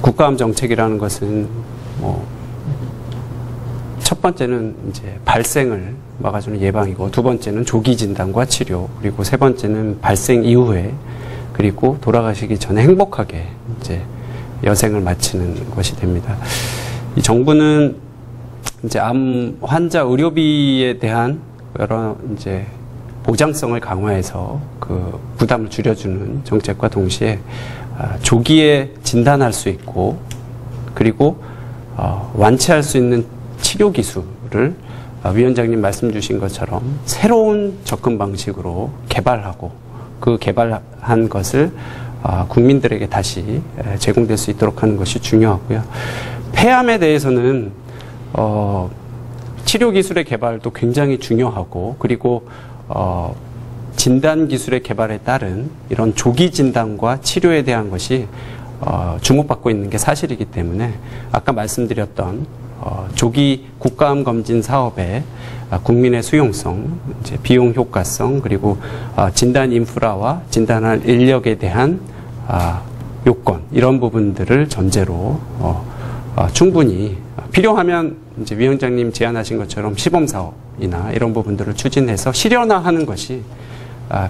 S5: 국가암 정책이라는 것은 뭐 첫 번째는 이제 발생을 막아주는 예방이고, 두 번째는 조기 진단과 치료, 그리고 세 번째는 발생 이후에, 그리고 돌아가시기 전에 행복하게 이제 여생을 마치는 것이 됩니다. 이 정부는 이제 암 환자 의료비에 대한 여러 이제 보장성을 강화해서 그 부담을 줄여주는 정책과 동시에 조기에 진단할 수 있고, 그리고 완치할 수 있는 치료 기술을 위원장님 말씀 주신 것처럼 새로운 접근 방식으로 개발하고, 그 개발한 것을 국민들에게 다시 제공될 수 있도록 하는 것이 중요하고요. 폐암에 대해서는 치료 기술의 개발도 굉장히 중요하고, 그리고 진단 기술의 개발에 따른 이런 조기 진단과 치료에 대한 것이 주목받고 있는 게 사실이기 때문에, 아까 말씀드렸던 조기 국가암 검진 사업의 국민의 수용성, 이제 비용 효과성, 그리고 진단 인프라와 진단할 인력에 대한 요건, 이런 부분들을 전제로 충분히 필요하면 이제 위원장님 제안하신 것처럼 시범 사업이나 이런 부분들을 추진해서 실현화하는 것이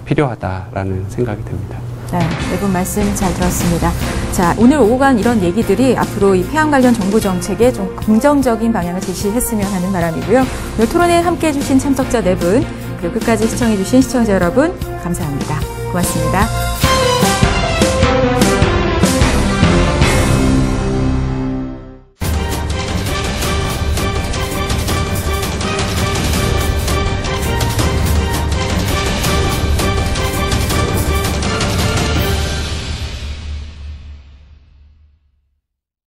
S5: 필요하다라는 생각이 듭니다.
S1: 네, 네 분 말씀 잘 들었습니다. 자, 오늘 오고 간 이런 얘기들이 앞으로 이 폐암 관련 정부 정책에 좀 긍정적인 방향을 제시했으면 하는 바람이고요. 오늘 토론에 함께해 주신 참석자 4분, 그리고 끝까지 시청해 주신 시청자 여러분, 감사합니다. 고맙습니다.